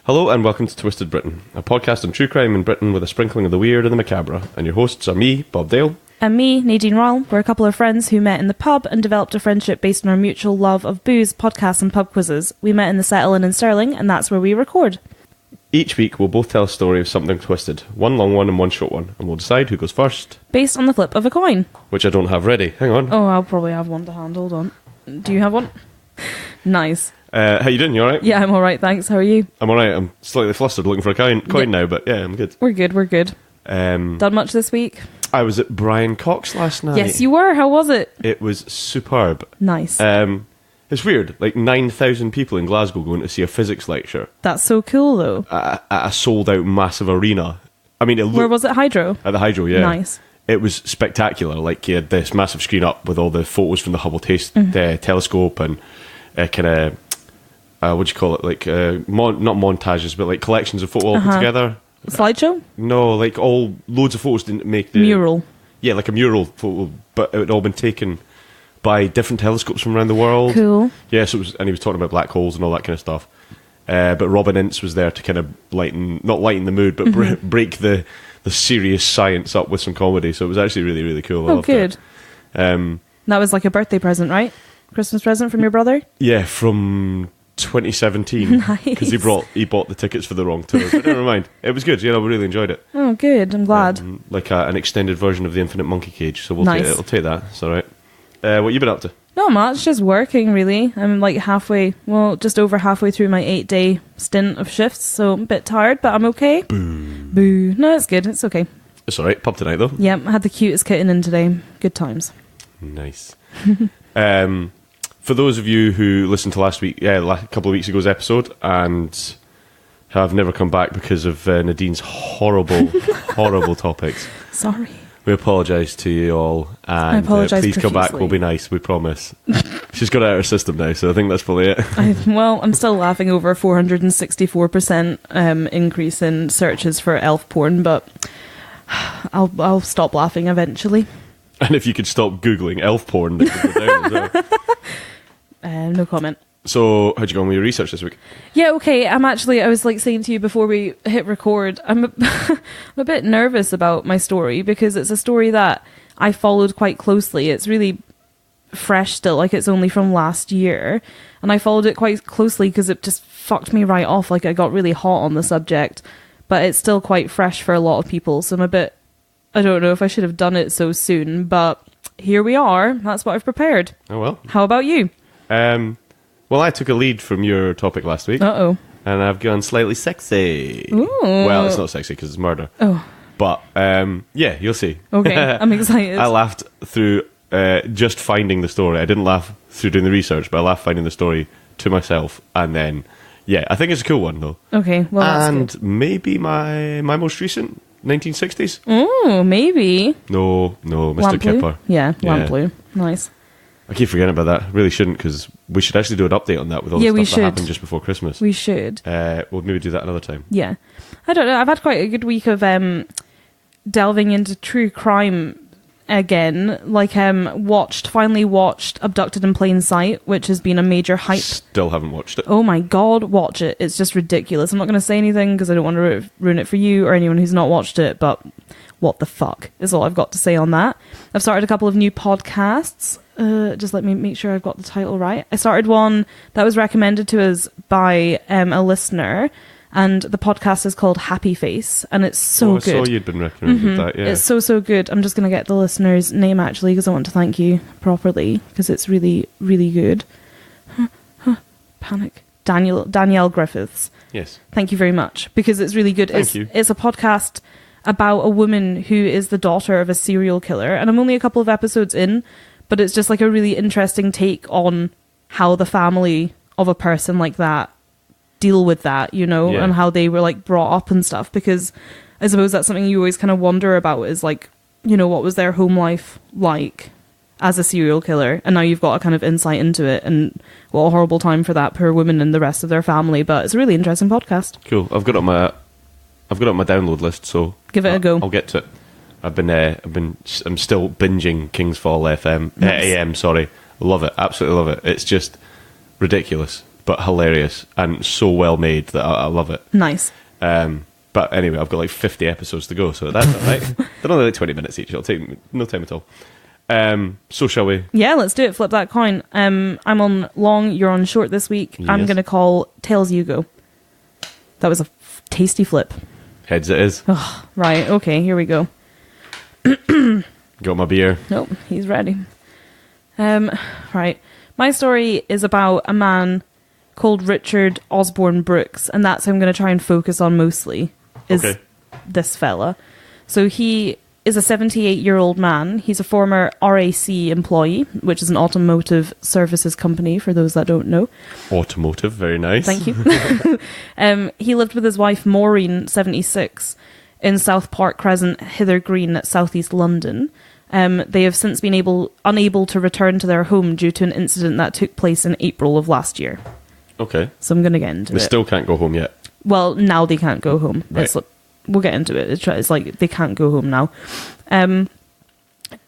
Hello and welcome to Twisted Britain, a podcast on true crime in Britain with a sprinkling of the weird and the macabre. And your hosts are me, Bob Dale. And me, Nadine Royal. We're a couple of friends who met in the pub and developed a friendship based on our mutual love of booze, podcasts and pub quizzes. We met in the Settle Inn in Stirling, and that's where we record. Each week we'll both tell a story of something twisted, one long one and one short one, and we'll decide who goes first. Based on the flip of a coin. Which I don't have ready. Hang on. Oh, I'll probably have one to hand. Hold on. Do you have one? Nice. How you doing? You alright? Yeah, I'm alright, thanks. How are you? I'm alright. I'm slightly flustered looking for a coin now, but yeah, I'm good. We're good. Done much this week? I was at Brian Cox last night. Yes, you were. How was it? It was superb. Nice. It's weird, like 9,000 people in Glasgow going to see a physics lecture. That's so cool, though. At a sold-out massive arena. I mean, where was it? Hydro? At the Hydro, yeah. Nice. It was spectacular. Like, you had this massive screen up with all the photos from the Hubble telescope and kind of, what do you call it? Like, not montages, but like collections of photos all put together. A slideshow? No, like loads of photos didn't make the... Mural. Yeah, like a mural photo, but it had all been taken by different telescopes from around the world. Cool. Yeah, so it was, and he was talking about black holes and all that kind of stuff. But Robin Ince was there to kind of not lighten the mood, but break the serious science up with some comedy. So it was actually really, really cool. I loved good. It. That was like a birthday present, right? Christmas present from your brother? Yeah, from 2017. Nice. Because he bought the tickets for the wrong tour. But never mind. It was good. We really enjoyed it. Oh, good. I'm glad. Like an extended version of the Infinite Monkey Cage. So we'll take that. It's all right. What you been up to? Not much, just working really. I'm like just over halfway through my 8-day stint of shifts, so I'm a bit tired, but I'm okay. Boo. No, it's good, it's okay. It's alright, pub tonight though. Yeah, I had the cutest kitten in today. Good times. Nice. For those of you who listened to a couple of weeks ago's episode and have never come back because of Nadine's horrible topics. Sorry. We apologise to you all, and I apologise please come back, we'll be nice, we promise. She's got it out of her system now, so I think that's probably it. I'm still laughing over a 464% increase in searches for elf porn, but I'll stop laughing eventually. And if you could stop Googling elf porn, that could go down as well. No comment. So, how'd you go on with your research this week? Yeah, okay. I was like saying to you before we hit record, I'm a bit nervous about my story because it's a story that I followed quite closely. It's really fresh still, like it's only from last year. And I followed it quite closely because it just fucked me right off. Like I got really hot on the subject, but it's still quite fresh for a lot of people. So I don't know if I should have done it so soon, but here we are. That's what I've prepared. Oh, well. How about you? Well, I took a lead from your topic last week. Uh-oh. And I've gone slightly sexy. Ooh. Well, it's not sexy because it's murder. Oh. But, yeah, you'll see. Okay, I'm excited. I laughed through just finding the story. I didn't laugh through doing the research, but I laughed finding the story to myself. And then, yeah, I think it's a cool one, though. Okay, well, that's good. Maybe my most recent 1960s. Oh, maybe. No, Mr. Lamp Blue? Kipper. Yeah, Lamp Blue. Nice. I keep forgetting about that. Really shouldn't, because we should actually do an update on that with all the stuff that happened just before Christmas. We should. We'll maybe do that another time. Yeah. I don't know. I've had quite a good week of delving into true crime again. Like, finally watched Abducted in Plain Sight, which has been a major hype. Still haven't watched it. Oh my God, watch it. It's just ridiculous. I'm not going to say anything because I don't want to ruin it for you or anyone who's not watched it, but what the fuck is all I've got to say on that. I've started a couple of new podcasts. Just let me make sure I've got the title right. I started one that was recommended to us by a listener, and the podcast is called Happy Face, and it's so good. I saw you'd been recommended that, yeah. It's so good. I'm just going to get the listener's name, actually, because I want to thank you properly, because it's really, really good. Panic. Danielle Griffiths. Yes. Thank you very much, because it's really good. Thank you. It's a podcast about a woman who is the daughter of a serial killer, and I'm only a couple of episodes in, but it's just like a really interesting take on how the family of a person like that deal with that, and how they were like brought up and stuff, because I suppose that's something you always kind of wonder about is like, what was their home life like as a serial killer, and now you've got a kind of insight into it, and what a horrible time for that poor woman and the rest of their family, but it's a really interesting podcast. Cool. I've got it on my download list, so give it a go. I'll get to it. I'm still binging Kingsfall FM, Nice. AM, sorry. Love it, absolutely love it. It's just ridiculous. but hilarious and so well made that I love it. Nice. But anyway, I've got like 50 episodes to go, so that's all right. They're only like 20 minutes each. It'll take me no time at all. So shall we? Yeah, let's do it. Flip that coin. I'm on long, you're on short this week. Yes. I'm going to call tails you go. That was a tasty flip. Heads it is. Oh, right, okay, here we go. Got my beer. Nope, he's ready. Right. My story is about a man called Richard Osborn-Brooks, and that's who I'm going to try and focus on mostly, is this fella. So he is a 78-year-old man. He's a former RAC employee, which is an automotive services company, for those that don't know. Automotive, very nice. Thank you. He lived with his wife, Maureen, 76, in South Park Crescent, Hither Green, at southeast London. They have since been unable to return to their home due to an incident that took place in April of last year. Okay. So I'm going to get into it. They still can't go home yet. Well, now they can't go home. Right. We'll get into it. It's like they can't go home now.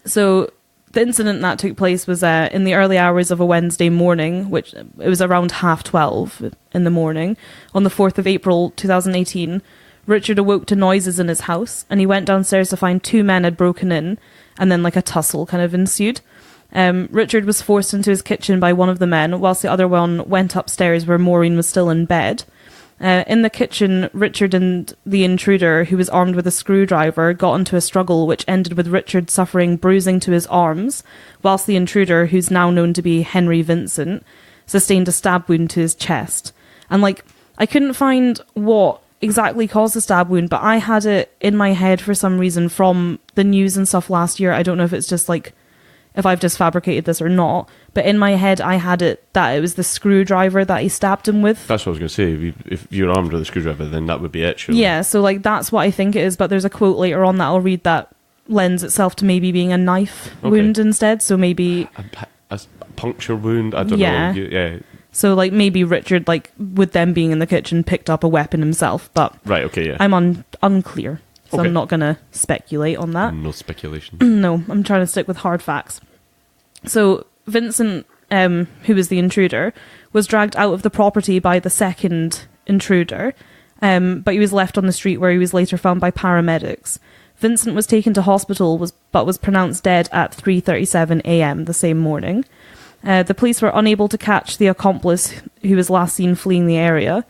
So the incident that took place was in the early hours of a Wednesday morning, which it was around 12:30 in the morning, on the 4th of April 2018. Richard awoke to noises in his house, and he went downstairs to find two men had broken in, and then like a tussle kind of ensued. Richard was forced into his kitchen by one of the men, whilst the other one went upstairs where Maureen was still in bed. In the kitchen, Richard and the intruder, who was armed with a screwdriver, got into a struggle which ended with Richard suffering bruising to his arms, whilst the intruder, who's now known to be Henry Vincent, sustained a stab wound to his chest. And I couldn't find what exactly caused the stab wound, but I had it in my head for some reason from the news and stuff last year. I don't know if it's just if I've just fabricated this or not, but in my head I had it that it was the screwdriver that he stabbed him with. That's what I was going to say. If you're armed with a screwdriver, then that would be it, surely. Yeah, so that's what I think it is, but there's a quote later on that I'll read that lends itself to maybe being a knife wound instead, so maybe... A puncture wound? I don't know. Yeah. So maybe Richard, with them being in the kitchen, picked up a weapon himself, but... Right, okay, yeah. I'm unclear. So I'm not going to speculate on that. No speculation. No, I'm trying to stick with hard facts. So Vincent, who was the intruder, was dragged out of the property by the second intruder, but he was left on the street where he was later found by paramedics. Vincent was taken to hospital but was pronounced dead at 3:37 a.m. the same morning. The police were unable to catch the accomplice who was last seen fleeing the area.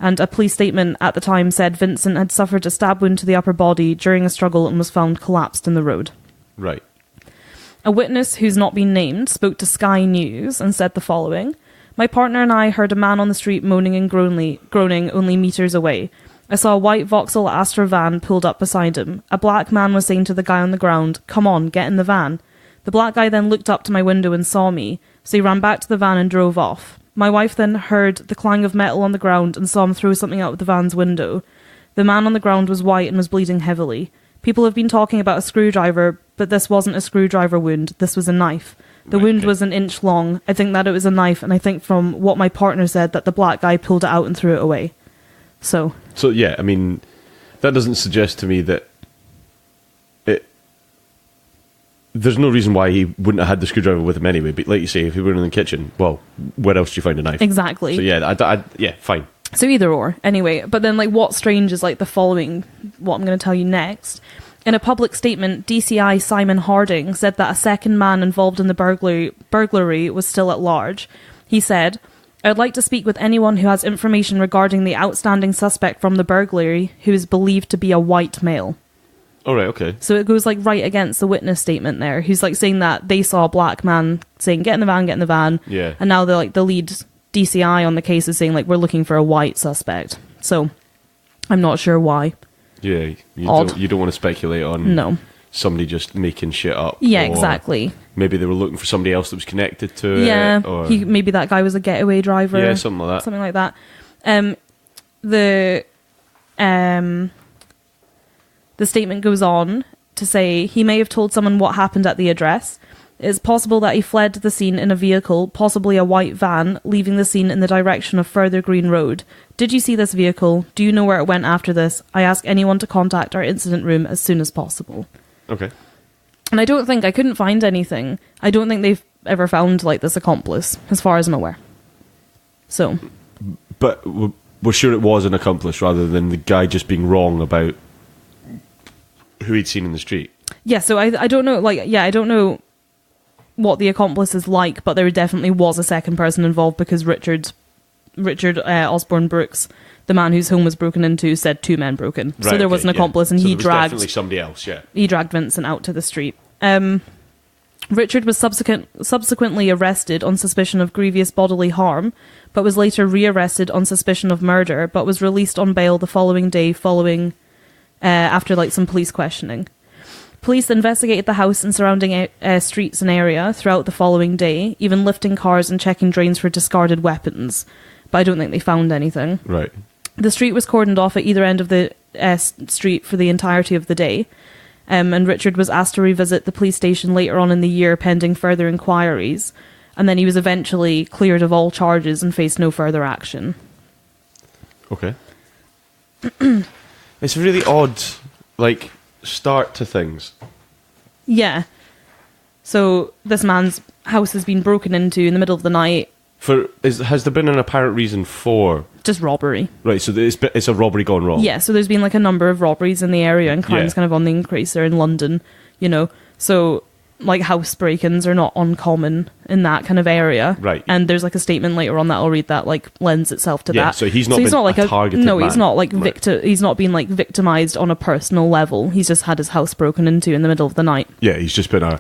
And a police statement at the time said Vincent had suffered a stab wound to the upper body during a struggle and was found collapsed in the road. Right. A witness who's not been named spoke to Sky News and said the following: "My partner and I heard a man on the street moaning and groaning only meters away. I saw a white Vauxhall Astra van pulled up beside him. A black man was saying to the guy on the ground, 'Come on, get in the van.' The black guy then looked up to my window and saw me, so he ran back to the van and drove off. My wife then heard the clang of metal on the ground and saw him throw something out of the van's window. The man on the ground was white and was bleeding heavily. People have been talking about a screwdriver, but this wasn't a screwdriver wound, this was a knife. The wound was an inch long. I think that it was a knife, and I think from what my partner said that the black guy pulled it out and threw it away." So yeah, I mean, that doesn't suggest to me that there's no reason why he wouldn't have had the screwdriver with him anyway. But like you say, if he were in the kitchen, well, where else do you find a knife? Exactly. So yeah, yeah, fine. So either or, anyway. But then, what's strange is the following, what I'm going to tell you next. In a public statement, DCI Simon Harding said that a second man involved in the burglary was still at large. He said, "I'd like to speak with anyone who has information regarding the outstanding suspect from the burglary who is believed to be a white male." All right, okay. So it goes right against the witness statement there, who's saying that they saw a black man saying, "Get in the van, get in the van." Yeah. And now the lead DCI on the case is saying we're looking for a white suspect. So I'm not sure why. Yeah, you don't want to speculate on somebody just making shit up. Yeah, exactly. Maybe they were looking for somebody else that was connected to it. Yeah, or maybe that guy was a getaway driver. Yeah, something like that. Something like that. The statement goes on to say he may have told someone what happened at the address. It is possible that he fled the scene in a vehicle, possibly a white van, leaving the scene in the direction of Further Green Road. Did you see this vehicle? Do you know where it went after this? I ask anyone to contact our incident room as soon as possible. Okay. And I couldn't find anything. I don't think they've ever found this accomplice, as far as I'm aware. So, But we're sure it was an accomplice rather than the guy just being wrong about who he'd seen in the street. yeah, so I don't know, I don't know what the accomplice is like, but there definitely was a second person involved because Richard Osborn-Brooks, the man whose home was broken into, said 2 men broke in. Right, so there was an accomplice, and so he there was dragged definitely somebody else. Yeah, he dragged Vincent out to the street. Richard was subsequently arrested on suspicion of grievous bodily harm, but was later rearrested on suspicion of murder, but was released on bail the following day after some police questioning. Police investigated the house and surrounding streets and area throughout the following day, even lifting cars and checking drains for discarded weapons, but I don't think they found anything. right. The street was cordoned off at either end of the street for the entirety of the day. And Richard was asked to revisit the police station later on in the year pending further inquiries, and then he was eventually cleared of all charges and faced no further action. Okay. It's a really odd, start to things. Yeah. So this man's house has been broken into in the middle of the night. Has there been an apparent reason for... Just robbery. Right, so it's a robbery gone wrong. Yeah, so there's been a number of robberies in the area and crimes kind of on the increase there in London, So, house break-ins are not uncommon in that kind of area. Right. And there's a statement later on that I'll read that lends itself to that. Yeah, so he's not been a targeted No, man. he's not Right. he's not been victimized on a personal level. He's just had his house broken into in the middle of the night. Yeah, he's just been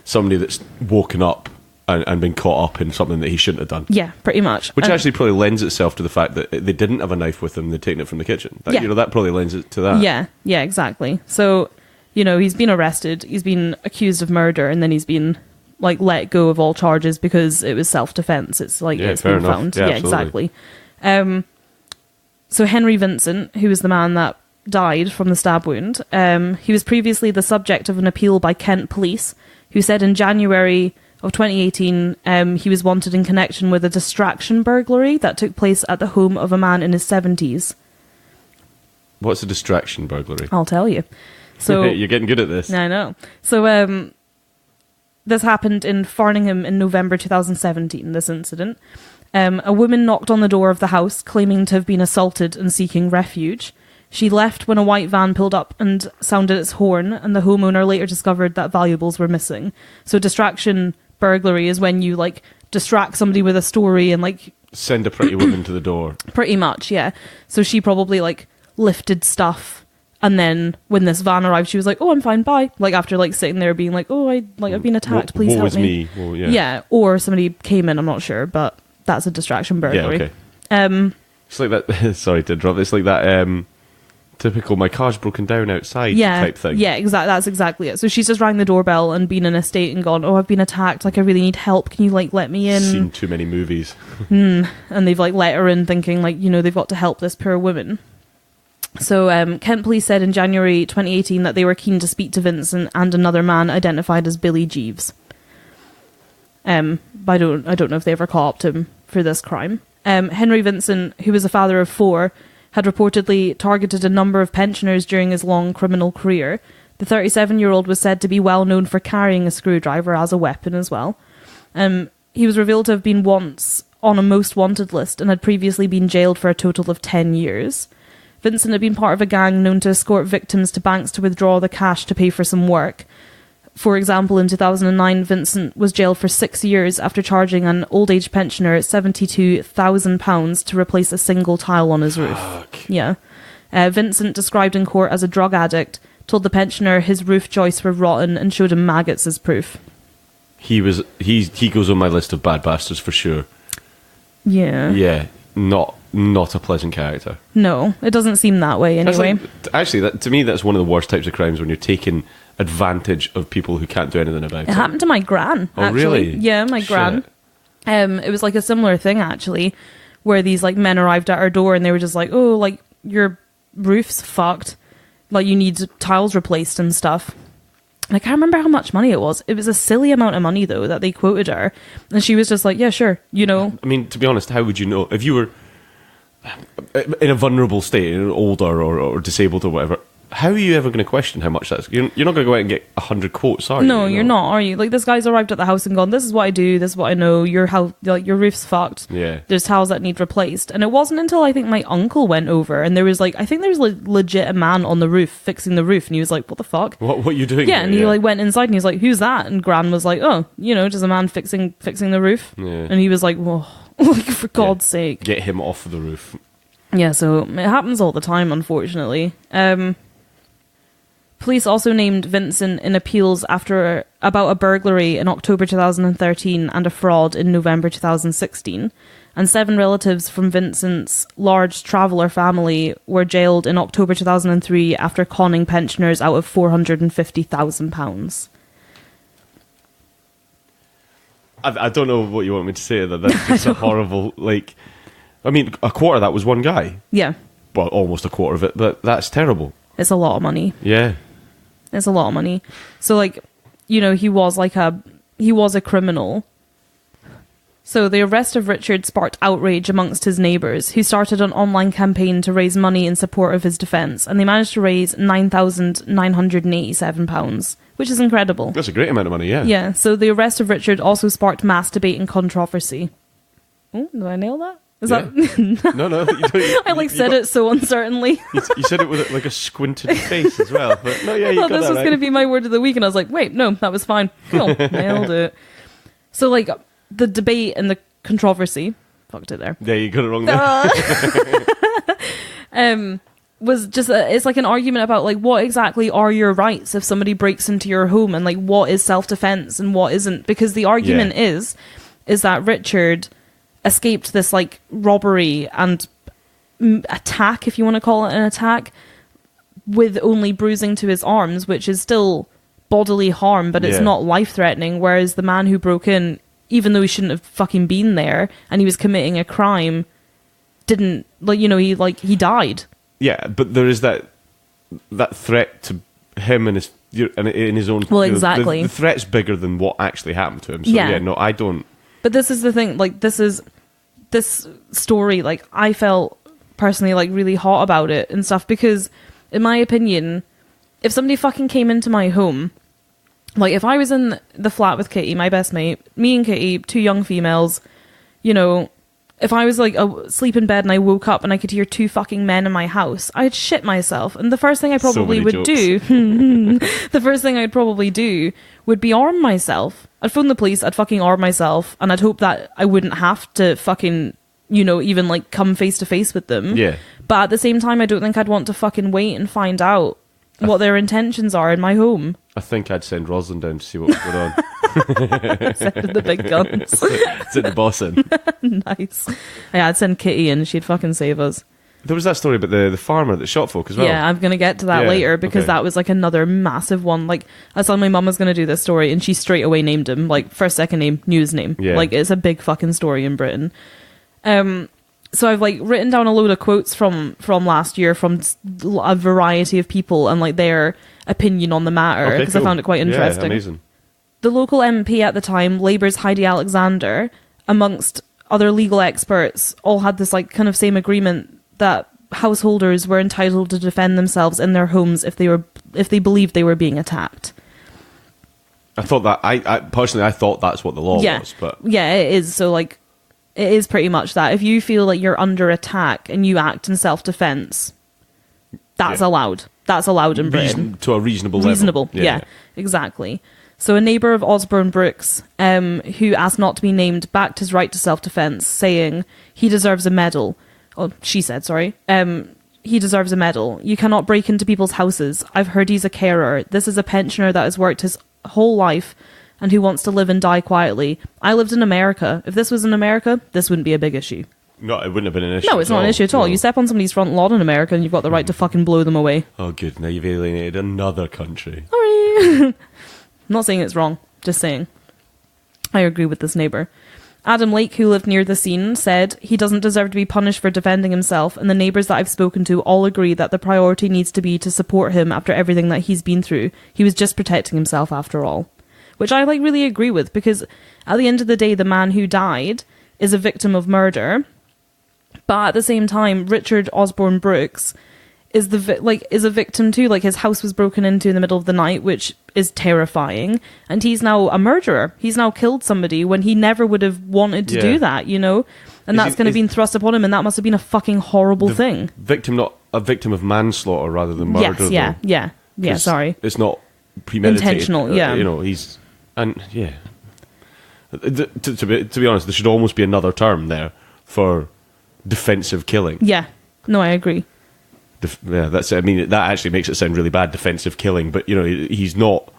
somebody that's woken up and been caught up in something that he shouldn't have done. Yeah, pretty much. Which actually probably lends itself to the fact that they didn't have a knife with them, they'd taken it from the kitchen. That, Yeah. That probably lends it to that. Yeah, exactly. So, he's been arrested, he's been accused of murder, and then he's been let go of all charges because it was self-defense. It's it's fair been enough. found. Yeah, Yeah, absolutely. exactly. So Henry Vincent, who was the man that died from the stab wound, he was previously the subject of an appeal by Kent Police, who said in January of 2018 he was wanted in connection with a distraction burglary that took place at the home of a man in his 70s. What's a distraction burglary? I'll tell you. So You're getting good at this. I know. So this happened in Farningham in November 2017, this incident. A woman knocked on the door of the house, claiming to have been assaulted and seeking refuge. She left when a white van pulled up and sounded its horn, and the homeowner later discovered that valuables were missing. So distraction burglary is when you, distract somebody with a story and, Send a pretty woman to the door. Pretty much, yeah. So she probably, lifted stuff. And then when this van arrived, she was like, "Oh, I'm fine, bye." After sitting there being like, "Oh, I've been attacked. Please help me." Well, Yeah, or somebody came in. I'm not sure, but that's a distraction burglary. Yeah, okay. It's like that. Sorry to interrupt. It's like that typical "my car's broken down outside" type thing. Yeah, exactly. That's exactly it. So she's just rang the doorbell and been in a state and gone, "Oh, I've been attacked. I really need help. Can you let me in?" Seen too many movies. And they've let her in, thinking they've got to help this poor woman. So Kent Police said in January 2018 that they were keen to speak to Vincent and another man identified as Billy Jeeves. But I don't know if they ever caught up to him for this crime. Henry Vincent, who was a father of 4, had reportedly targeted a number of pensioners during his long criminal career. The 37-year-old was said to be well known for carrying a screwdriver as a weapon as well. He was revealed to have been once on a most wanted list and had previously been jailed for a total of 10 years. Vincent had been part of a gang known to escort victims to banks to withdraw the cash to pay for some work. For example, in 2009, Vincent was jailed for 6 years after charging an old-age pensioner £72,000 to replace a single tile on his roof. Fuck. Yeah. Vincent, described in court as a drug addict, told the pensioner his roof joists were rotten and showed him maggots as proof. He goes on my list of bad bastards for sure. Yeah. Yeah, not a pleasant character. No, it doesn't seem that way anyway. Actually, to me, that's one of the worst types of crimes, when you're taking advantage of people who can't do anything about it. It happened to my gran, Oh, actually. really? Yeah, my gran. It was a similar thing, actually, where these men arrived at our door and they were just like, "Oh, your roof's fucked. You need tiles replaced and stuff." And I can't remember how much money it was. It was a silly amount of money, though, that they quoted her. And she was just like, "Yeah, sure, I mean, to be honest, how would you know? If you were in a vulnerable state, older or disabled or whatever, how are you ever going to question how much that's? You're not going to go out and get 100 quotes, are you? No, you're not, are you? Like, this guy's arrived at the house and gone, this is what I do, this is what I know, your roof's fucked. Yeah. There's tiles that need replaced. And it wasn't until I think my uncle went over and there was like, I think there was like legit a man on the roof fixing the roof, and he was like, what the fuck? What are you doing? Yeah, and he like went inside and he was like, who's that? And Gran was like, oh, just a man fixing the roof. Yeah. And he was like, whoa, like, for God's sake. Get him off the roof. Yeah, so it happens all the time, unfortunately. Police also named Vincent in appeals about a burglary in October 2013 and a fraud in November 2016. And 7 relatives from Vincent's large traveller family were jailed in October 2003 after conning pensioners out of £450,000. I don't know what you want me to say. That's just a horrible, like... I mean, a quarter of that was one guy. Yeah. Well, almost a quarter of it, but that's terrible. It's a lot of money. Yeah. It's a lot of money. So, like, he was a criminal. So the arrest of Richard sparked outrage amongst his neighbours, who started an online campaign to raise money in support of his defence, and they managed to raise £9,987, which is incredible. That's a great amount of money, yeah. Yeah, so the arrest of Richard also sparked mass debate and controversy. Oh, did I nail that? Is that... No. I said it so uncertainly. You said it with like a squinted face as well. But no, yeah, you I thought got this was going to be my word of the week, and I was like, wait, no, that was fine. Cool, nailed it. So, like, the debate and the controversy... Fucked it there. Yeah, you got it wrong there. Was just... it's like an argument about, like, what exactly are your rights if somebody breaks into your home, and, like, what is self-defense and what isn't. Because the argument is that Richard... escaped this like robbery and attack, if you want to call it an attack, with only bruising to his arms, which is still bodily harm, but it's not life-threatening. Whereas the man who broke in, even though he shouldn't have fucking been there and he was committing a crime, didn't he died. Yeah, but there is that threat to him and his in his own. Well, exactly. The threat's bigger than what actually happened to him. So no, I don't. But this is the thing, like, this story, like, I felt personally, like, really hot about it and stuff, because, in my opinion, if somebody fucking came into my home, like, if I was in the flat with Kitty, my best mate, me and Kitty, 2 young females, if I was, like, asleep in bed and I woke up and I could hear 2 fucking men in my house, I'd shit myself. And the first thing I probably would do, the first thing I'd probably do would be arm myself. I'd phone the police, I'd fucking arm myself, and I'd hope that I wouldn't have to fucking, even, like, come face to face with them. Yeah. But at the same time, I don't think I'd want to fucking wait and find out what their intentions are in my home. I think I'd send Rosalind down to see what was going on. Send the big guns. Send the boss in. Nice. Yeah, I'd send Kitty in. She'd fucking save us. There was that story about the farmer that shot folk as well. Yeah, I'm going to get to that later, because that was like another massive one. Like, I saw my mum was going to do this story and she straight away named him. Like, first, second name, knew his name. Yeah. Like, it's a big fucking story in Britain. So I've like written down a load of quotes from last year from a variety of people and like their opinion on the matter, because I found it quite interesting. Yeah, amazing. The local MP at the time, Labour's Heidi Alexander, amongst other legal experts, all had this like kind of same agreement that householders were entitled to defend themselves in their homes if they believed they were being attacked. I thought that I personally thought that's what the law was, but yeah, it is. So like, it is pretty much that. If you feel like you're under attack and you act in self-defense, that's allowed. That's allowed in Britain. To a reasonable level. Reasonable, yeah, exactly. So a neighbour of Osborn-Brooks, who asked not to be named, backed his right to self-defense, saying he deserves a medal. Oh, she said, sorry. He deserves a medal. You cannot break into people's houses. I've heard he's a carer. This is a pensioner that has worked his whole life and who wants to live and die quietly. I lived in America. If this was in America, this wouldn't be a big issue. No, it wouldn't have been an issue. No, it's not an issue at all. No. You step on somebody's front lawn in America and you've got the right to fucking blow them away. Oh, good. Now you've alienated another country. Sorry. I'm not saying it's wrong. Just saying. I agree with this neighbour. Adam Lake, who lived near the scene, said he doesn't deserve to be punished for defending himself, and the neighbours that I've spoken to all agree that the priority needs to be to support him after everything that he's been through. He was just protecting himself after all. Which I like really agree with, because at the end of the day, the man who died is a victim of murder. But at the same time, Richard Osborn-Brooks is is a victim too. Like, his house was broken into in the middle of the night, which is terrifying, and he's now a murderer. He's now killed somebody when he never would have wanted to do that, you know. And that's going to be thrust upon him, and that must have been a fucking horrible thing. Victim, not a victim of manslaughter rather than murder. Yes, yeah. Sorry, it's not premeditated. Intentional. Yeah, you know, he's and yeah. To be honest, there should almost be another term there for defensive killing. Yeah, no, I agree. Yeah, that's. I mean, that actually makes it sound really bad, defensive killing. But you know, he's not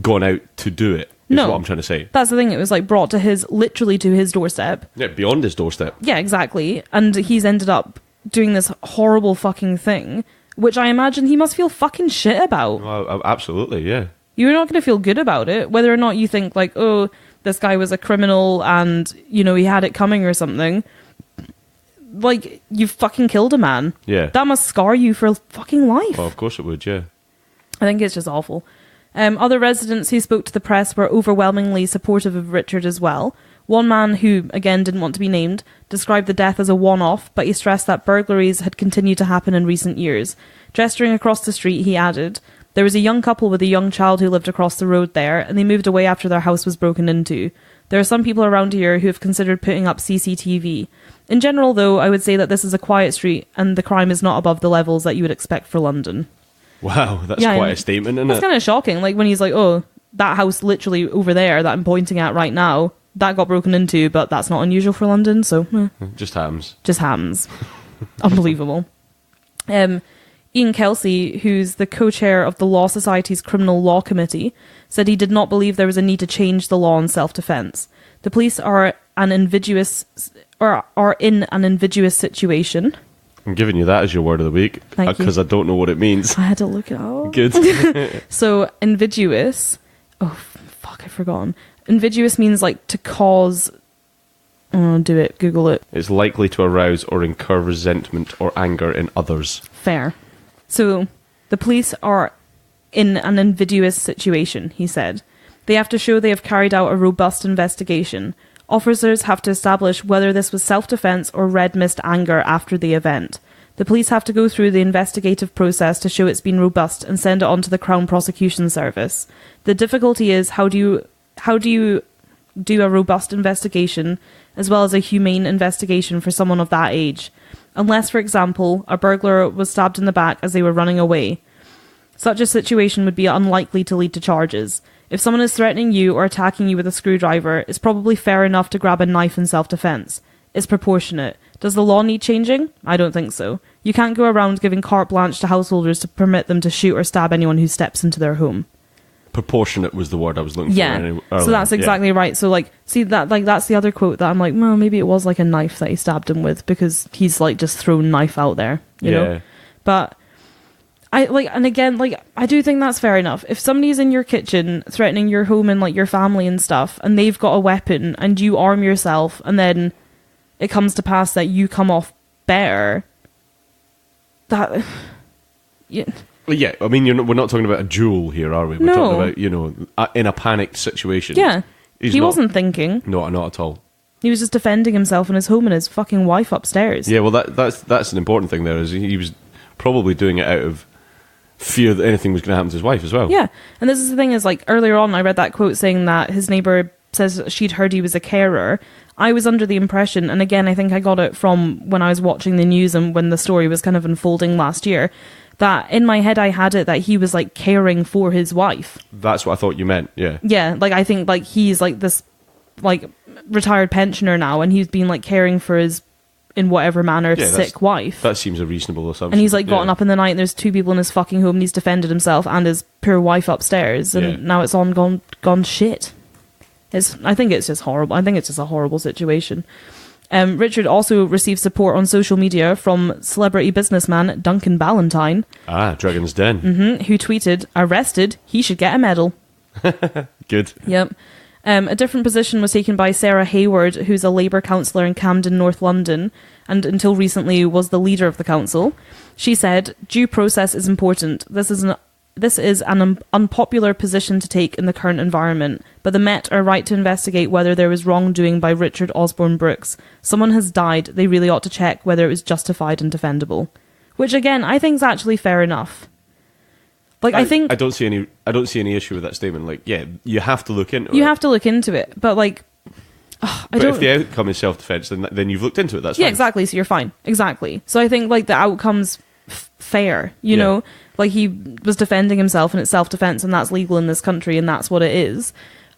gone out to do it. Is what I'm trying to say. That's the thing. It was like brought to literally to his doorstep. Yeah, beyond his doorstep. Yeah, exactly. And he's ended up doing this horrible fucking thing, which I imagine he must feel fucking shit about. Well, absolutely, yeah. You're not going to feel good about it, whether or not you think like, oh, this guy was a criminal and you know he had it coming or something. Like, you fucking killed a man. Yeah. That must scar you for fucking life. Well, of course it would, yeah. I think it's just awful. Other residents who spoke to the press were overwhelmingly supportive of Richard as well. One man who, again, didn't want to be named, described the death as a one-off, but he stressed that burglaries had continued to happen in recent years. Gesturing across the street, he added, there was a young couple with a young child who lived across the road there, and they moved away after their house was broken into. There are some people around here who have considered putting up CCTV. In general, though, I would say that this is a quiet street and the crime is not above the levels that you would expect for London. Wow, that's quite a statement, isn't it? That's kind of shocking. Like, when he's like, oh, that house literally over there that I'm pointing at right now, that got broken into, but that's not unusual for London, so... Just happens. Just happens. Unbelievable. Ian Kelsey, who's the co-chair of the Law Society's Criminal Law Committee, said he did not believe there was a need to change the law on self-defense. The police are in an invidious situation. I'm giving you that as your word of the week because I don't know what it means. I had to look it up. Good. So, invidious. Oh, fuck, I've forgotten. Invidious means like to cause. Do it. Google it. It's likely to arouse or incur resentment or anger in others. Fair. So, the police are in an invidious situation, he said. They have to show they have carried out a robust investigation. Officers have to establish whether this was self-defense or red mist anger after the event. The police have to go through the investigative process to show it's been robust and send it on to the Crown Prosecution Service. The difficulty is how do you do a robust investigation as well as a humane investigation for someone of that age? Unless, for example, a burglar was stabbed in the back as they were running away. Such a situation would be unlikely to lead to charges. If someone is threatening you or attacking you with a screwdriver, it's probably fair enough to grab a knife in self-defense. It's proportionate. Does the law need changing? I don't think so. You can't go around giving carte blanche to householders to permit them to shoot or stab anyone who steps into their home. Proportionate was the word I was looking for. Yeah, so that's exactly right. So, like, see, that's the other quote that I'm like, well, maybe it was like a knife that he stabbed him with because he's, like, just thrown knife out there, you know? But... I do think that's fair enough. If somebody's in your kitchen threatening your home and like your family and stuff, and they've got a weapon and you arm yourself, and then it comes to pass that you come off better, that... Yeah. Well, yeah, I mean, we're not talking about a duel here, are we? We're talking about, in a panicked situation. Yeah. He wasn't thinking. No, not at all. He was just defending himself in his home and his fucking wife upstairs. Yeah, well, that's an important thing there, is he was probably doing it out of fear that anything was going to happen to his wife as well. Yeah, and this is the thing is, like, earlier on I read that quote saying that his neighbour says she'd heard he was a carer. I was under the impression, and again I think I got it from when I was watching the news and when the story was kind of unfolding last year, that in my head I had it that he was like caring for his wife. That's what I thought you meant, yeah. Yeah, like I think like he's like this like retired pensioner now and he's been like caring for his, in whatever manner, sick wife. That seems a reasonable assumption. And he's like gotten up in the night and there's two people in his fucking home and he's defended himself and his poor wife upstairs and now it's all gone shit. I think it's just horrible. I think it's just a horrible situation. Richard also received support on social media from celebrity businessman Duncan Ballantyne. Dragon's Den. Who tweeted, "Arrested, he should get a medal." Good. Yep. A different position was taken by Sarah Hayward, who's a Labour councillor in Camden, North London, and until recently was the leader of the council. She said, "Due process is important. This is an unpopular position to take in the current environment, but the Met are right to investigate whether there was wrongdoing by Richard Osborn-Brooks. Someone has died. They really ought to check whether it was justified and defendable." which again I think is actually fair enough. Like I think I don't see any issue with that statement. Like, yeah, you have to look into it. You have to look into it, but like, but if the outcome is self-defense, then you've looked into it. That's yeah, fine. exactly. So you're fine, exactly. So I think like the outcome's fair. You know, like he was defending himself, and it's self-defense, and that's legal in this country, and that's what it is.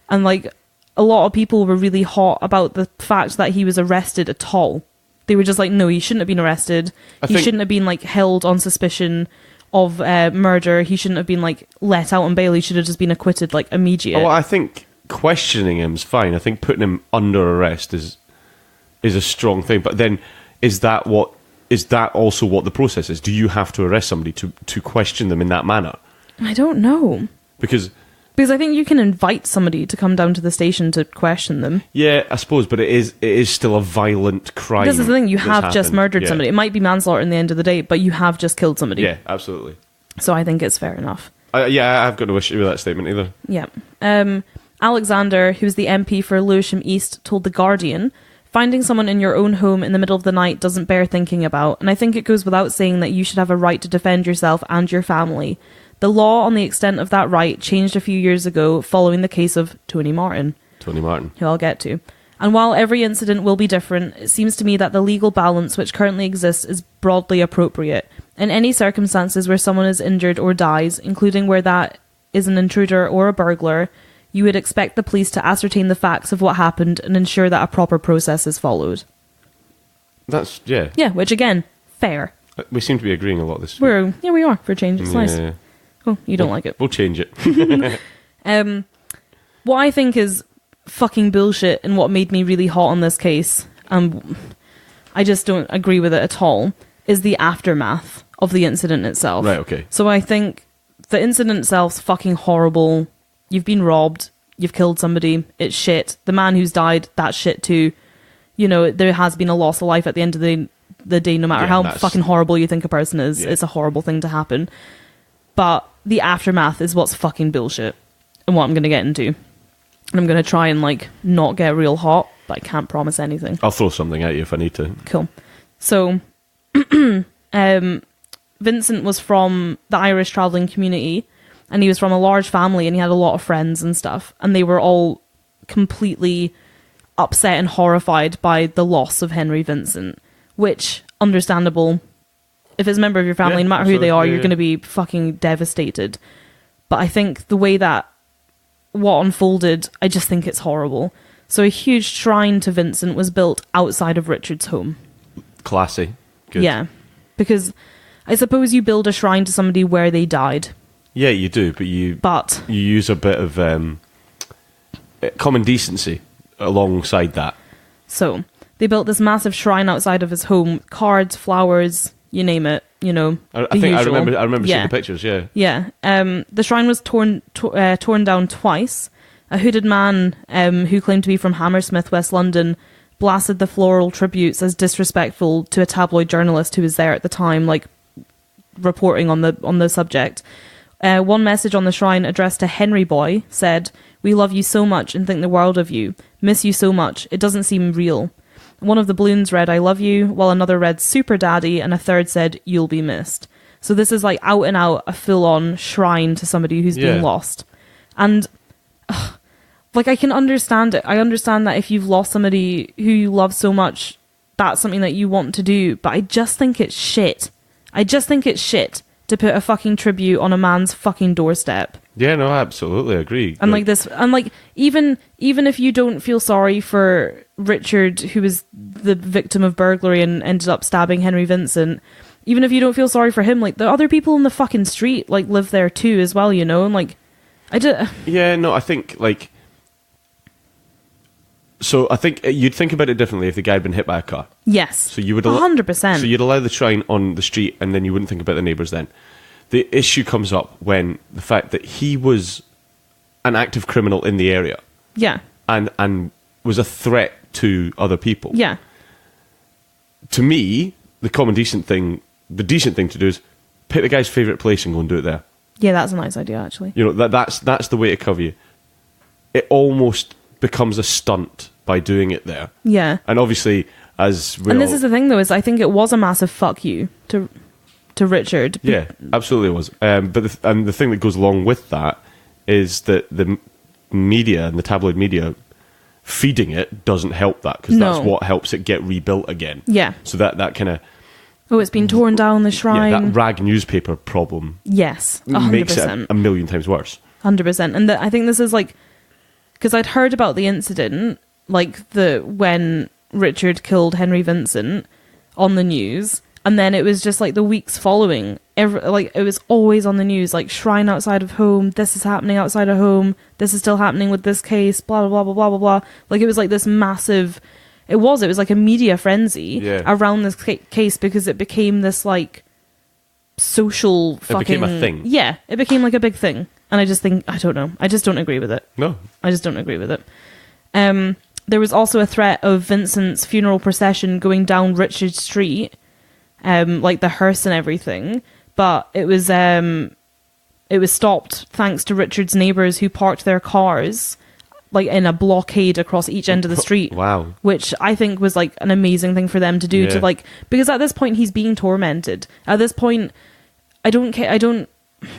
And like a lot of people were really hot about the fact that he was arrested at all. They were just like, no, he shouldn't have been arrested. He shouldn't have been like held on suspicion of murder. He shouldn't have been like let out on bail. He should have just been acquitted like immediate. Well, I think questioning him's fine. I think putting him under arrest is a strong thing. But then is that also what the process is? Do you have to arrest somebody to question them in that manner? I don't know. Because I think you can invite somebody to come down to the station to question them. Yeah, I suppose, but it is still a violent crime. This is the thing, you have just murdered somebody. It might be manslaughter in the end of the day, but you have just killed somebody. Yeah, absolutely. So I think it's fair enough. I've got no issue with that statement either. Yeah. Alexander, who's the MP for Lewisham East, told The Guardian, finding someone in your own home in the middle of the night doesn't bear thinking about, and I think it goes without saying that you should have a right to defend yourself and your family. The law on the extent of that right changed a few years ago following the case of Tony Martin. Who I'll get to. And while every incident will be different, it seems to me that the legal balance which currently exists is broadly appropriate. In any circumstances where someone is injured or dies, including where that is an intruder or a burglar, you would expect the police to ascertain the facts of what happened and ensure that a proper process is followed. That's, yeah. Yeah, which again, fair. We seem to be agreeing a lot this week. We are, for a change. It's nice. Oh, you don't like it. We'll change it. What I think is fucking bullshit and what made me really hot on this case, I just don't agree with it at all, is the aftermath of the incident itself. Right, okay. So I think the incident itself's fucking horrible. You've been robbed. You've killed somebody. It's shit. The man who's died, that's shit too. You know, there has been a loss of life at the end of the day, no matter how fucking horrible you think a person is. Yeah. It's a horrible thing to happen. But the aftermath is what's fucking bullshit and what I'm going to get into. And I'm going to try and, like, not get real hot, but I can't promise anything. I'll throw something at you if I need to. Cool. So, Vincent was from the Irish travelling community, and he was from a large family, and he had a lot of friends and stuff. And they were all completely upset and horrified by the loss of Henry Vincent, which, understandable. If it's a member of your family, no matter who they are, you're going to be fucking devastated. But I think the way that what unfolded, I just think it's horrible. So a huge shrine to Vincent was built outside of Richard's home. Classy. Good. Yeah. Because I suppose you build a shrine to somebody where they died. Yeah, you do, but you use a bit of common decency alongside that. So they built this massive shrine outside of his home, cards, flowers, you name it, you know. I remember seeing the pictures, yeah. Yeah. The shrine was torn down twice. A hooded man who claimed to be from Hammersmith, West London, blasted the floral tributes as disrespectful to a tabloid journalist who was there at the time, like, reporting on the subject. One message on the shrine addressed to Henry Boy said, "We love you so much and think the world of you. Miss you so much. It doesn't seem real." One of the balloons read, "I love you," while another read, "Super Daddy," and a third said, "You'll be missed." So this is like out and out a full-on shrine to somebody who's been lost. And like, I can understand it. I understand that if you've lost somebody who you love so much, that's something that you want to do. But I just think it's shit. I just think it's shit to put a fucking tribute on a man's fucking doorstep. Yeah, no, I absolutely agree. And like this, and like even if you don't feel sorry for Richard, who was the victim of burglary and ended up stabbing Henry Vincent, even if you don't feel sorry for him, like the other people in the fucking street like live there too as well, you know. And like, yeah, no, I think like. So I think you'd think about it differently if the guy had been hit by a car. Yes. So you would 100%. So you'd allow the shrine on the street, and then you wouldn't think about the neighbours then. The issue comes up when the fact that he was an active criminal in the area. Yeah. And was a threat to other people. Yeah. To me, the decent thing to do is pick the guy's favourite place and go and do it there. Yeah, that's a nice idea, actually. You know, that's the way to cover you. It almost becomes a stunt by doing it there. Yeah. And obviously, and this is the thing, though, is I think it was a massive fuck you to to Richard. Yeah, absolutely it was. But the thing that goes along with that is that the media and the tabloid media feeding it doesn't help that, because that's what helps it get rebuilt again. Yeah. So that kind of... Oh, it's been torn down, the shrine. Yeah, that rag newspaper problem. Yes, 100%. Makes it a million times worse. 100%. And I think this is like... Because I'd heard about the incident, like when Richard killed Henry Vincent on the news, and then it was just like the weeks following, it was always on the news, like shrine outside of home, this is happening outside of home, this is still happening with this case, blah blah blah blah blah blah blah. Like it was like this massive, it was like a media frenzy around this case, because it became this like social fucking... It became a thing. Yeah, it became like a big thing. And I just think, I don't know, I just don't agree with it. No. I just don't agree with it. There was also a threat of Vincent's funeral procession going down Richard Street, like the hearse and everything, but it was stopped thanks to Richard's neighbours, who parked their cars like in a blockade across each end of the street. Wow. Which I think was like an amazing thing for them to do, to like, because at this point he's being tormented. At this point, I don't care.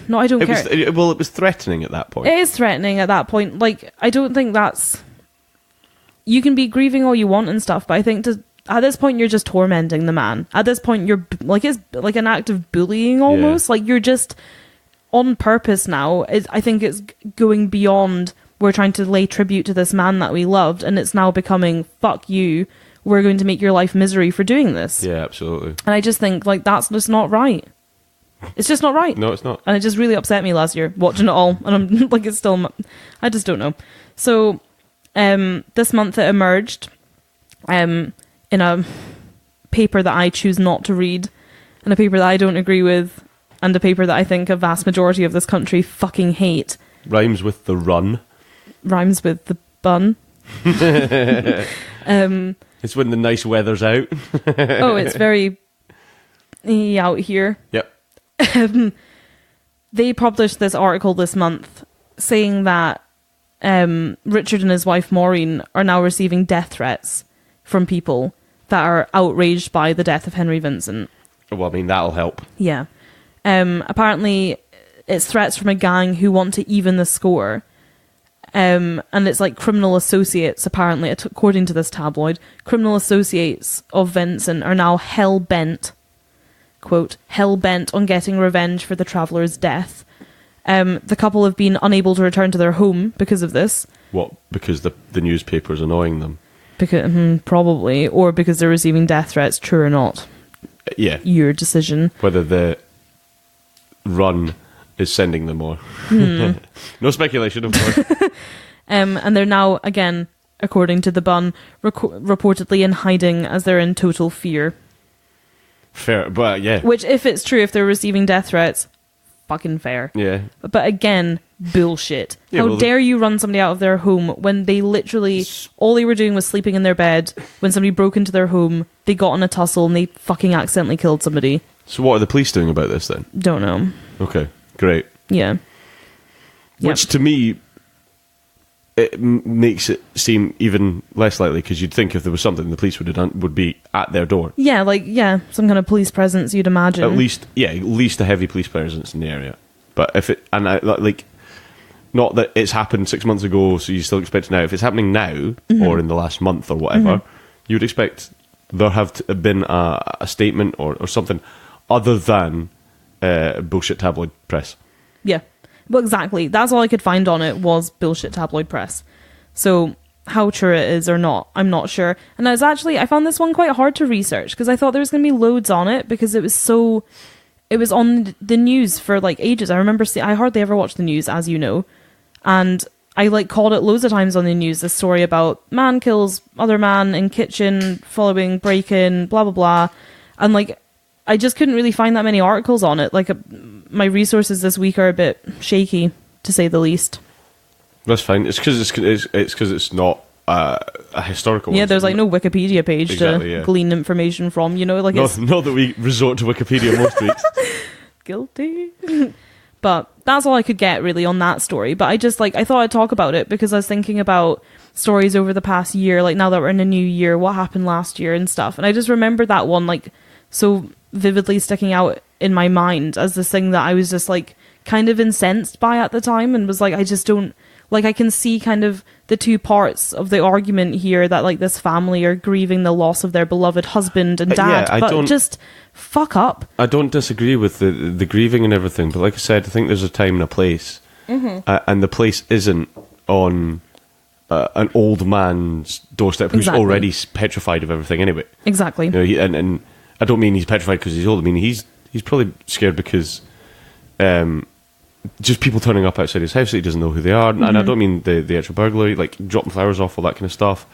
No, I don't care. It was threatening at that point. It is threatening at that point. Like, I don't think that's... You can be grieving all you want and stuff, but I think at this point you're just tormenting the man. At this point you're like, it's like an act of bullying almost. Like you're just on purpose now. I think it's going beyond, we're trying to lay tribute to this man that we loved, and it's now becoming, fuck you, we're going to make your life misery for doing this. Yeah, absolutely. And I just think like that's just not right. It's just not right. No, it's not. And it just really upset me last year watching it all, and I'm like, it's still, I just don't know. So this month it emerged in a paper that I choose not to read, and a paper that I don't agree with, and a paper that I think a vast majority of this country fucking hate. Rhymes with the run. Rhymes with the bun. It's when the nice weather's out. Oh, it's very out here. Yep. They published this article this month saying that Richard and his wife Maureen are now receiving death threats from people that are outraged by the death of Henry Vincent. Well, I mean, that'll help. Yeah. Apparently, it's threats from a gang who want to even the score. And it's like criminal associates, apparently, according to this tabloid. Criminal associates of Vincent are now hell-bent, quote, hell-bent on getting revenge for the traveller's death. The couple have been unable to return to their home because of this. What? Because the newspaper's annoying them? Because probably. Or because they're receiving death threats, true or not. Yeah. Your decision. Whether the run is sending them more. No speculation, of course. And they're now, again, according to the Bun, reportedly in hiding as they're in total fear. Fair, but yeah. Which, if it's true, if they're receiving death threats, fucking fair. Yeah. But again, bullshit. Yeah, How dare you run somebody out of their home when they literally, all they were doing was sleeping in their bed. When somebody broke into their home, they got in a tussle and they fucking accidentally killed somebody. So what are the police doing about this then? Don't know. Okay, great. Yeah. Which to me, it makes it seem even less likely, because you'd think if there was something, the police would be at their door. Yeah, like, yeah, some kind of police presence, you'd imagine. At least a heavy police presence in the area. But if it, and I, like, not that it's happened 6 months ago, so you still expect it now. If it's happening now, or in the last month or whatever, you would expect there have been a statement or something other than bullshit tabloid press. Yeah. Well, exactly. That's all I could find on it was bullshit tabloid press. So how true it is or not, I'm not sure. And I found this one quite hard to research because I thought there was going to be loads on it because it was on the news for like ages. I remember I hardly ever watch the news, as you know. And I like called it loads of times on the news, this story about man kills other man in kitchen following break-in, blah, blah, blah. And like, I just couldn't really find that many articles on it. Like, my resources this week are a bit shaky, to say the least. That's fine. It's because it's not a historical. Yeah, there's like no Wikipedia page to glean information from. You know, like not that we resort to Wikipedia most weeks. Guilty. But that's all I could get really on that story. But I thought I'd talk about it because I was thinking about stories over the past year. Like now that we're in a new year, what happened last year and stuff. And I just remembered that one like so vividly sticking out in my mind as this thing that I was just like kind of incensed by at the time, and was like, I just don't like, I can see kind of the two parts of the argument here, that like this family are grieving the loss of their beloved husband and dad, but just fuck up. I don't disagree with the grieving and everything, but like I said, I think there's a time and a place, and the place isn't on an old man's doorstep who's already petrified of everything anyway. Exactly. You know, and I don't mean he's petrified because he's old. I mean he's probably scared because just people turning up outside his house that he doesn't know who they are. And I don't mean the actual burglary, like dropping flowers off, all that kind of stuff.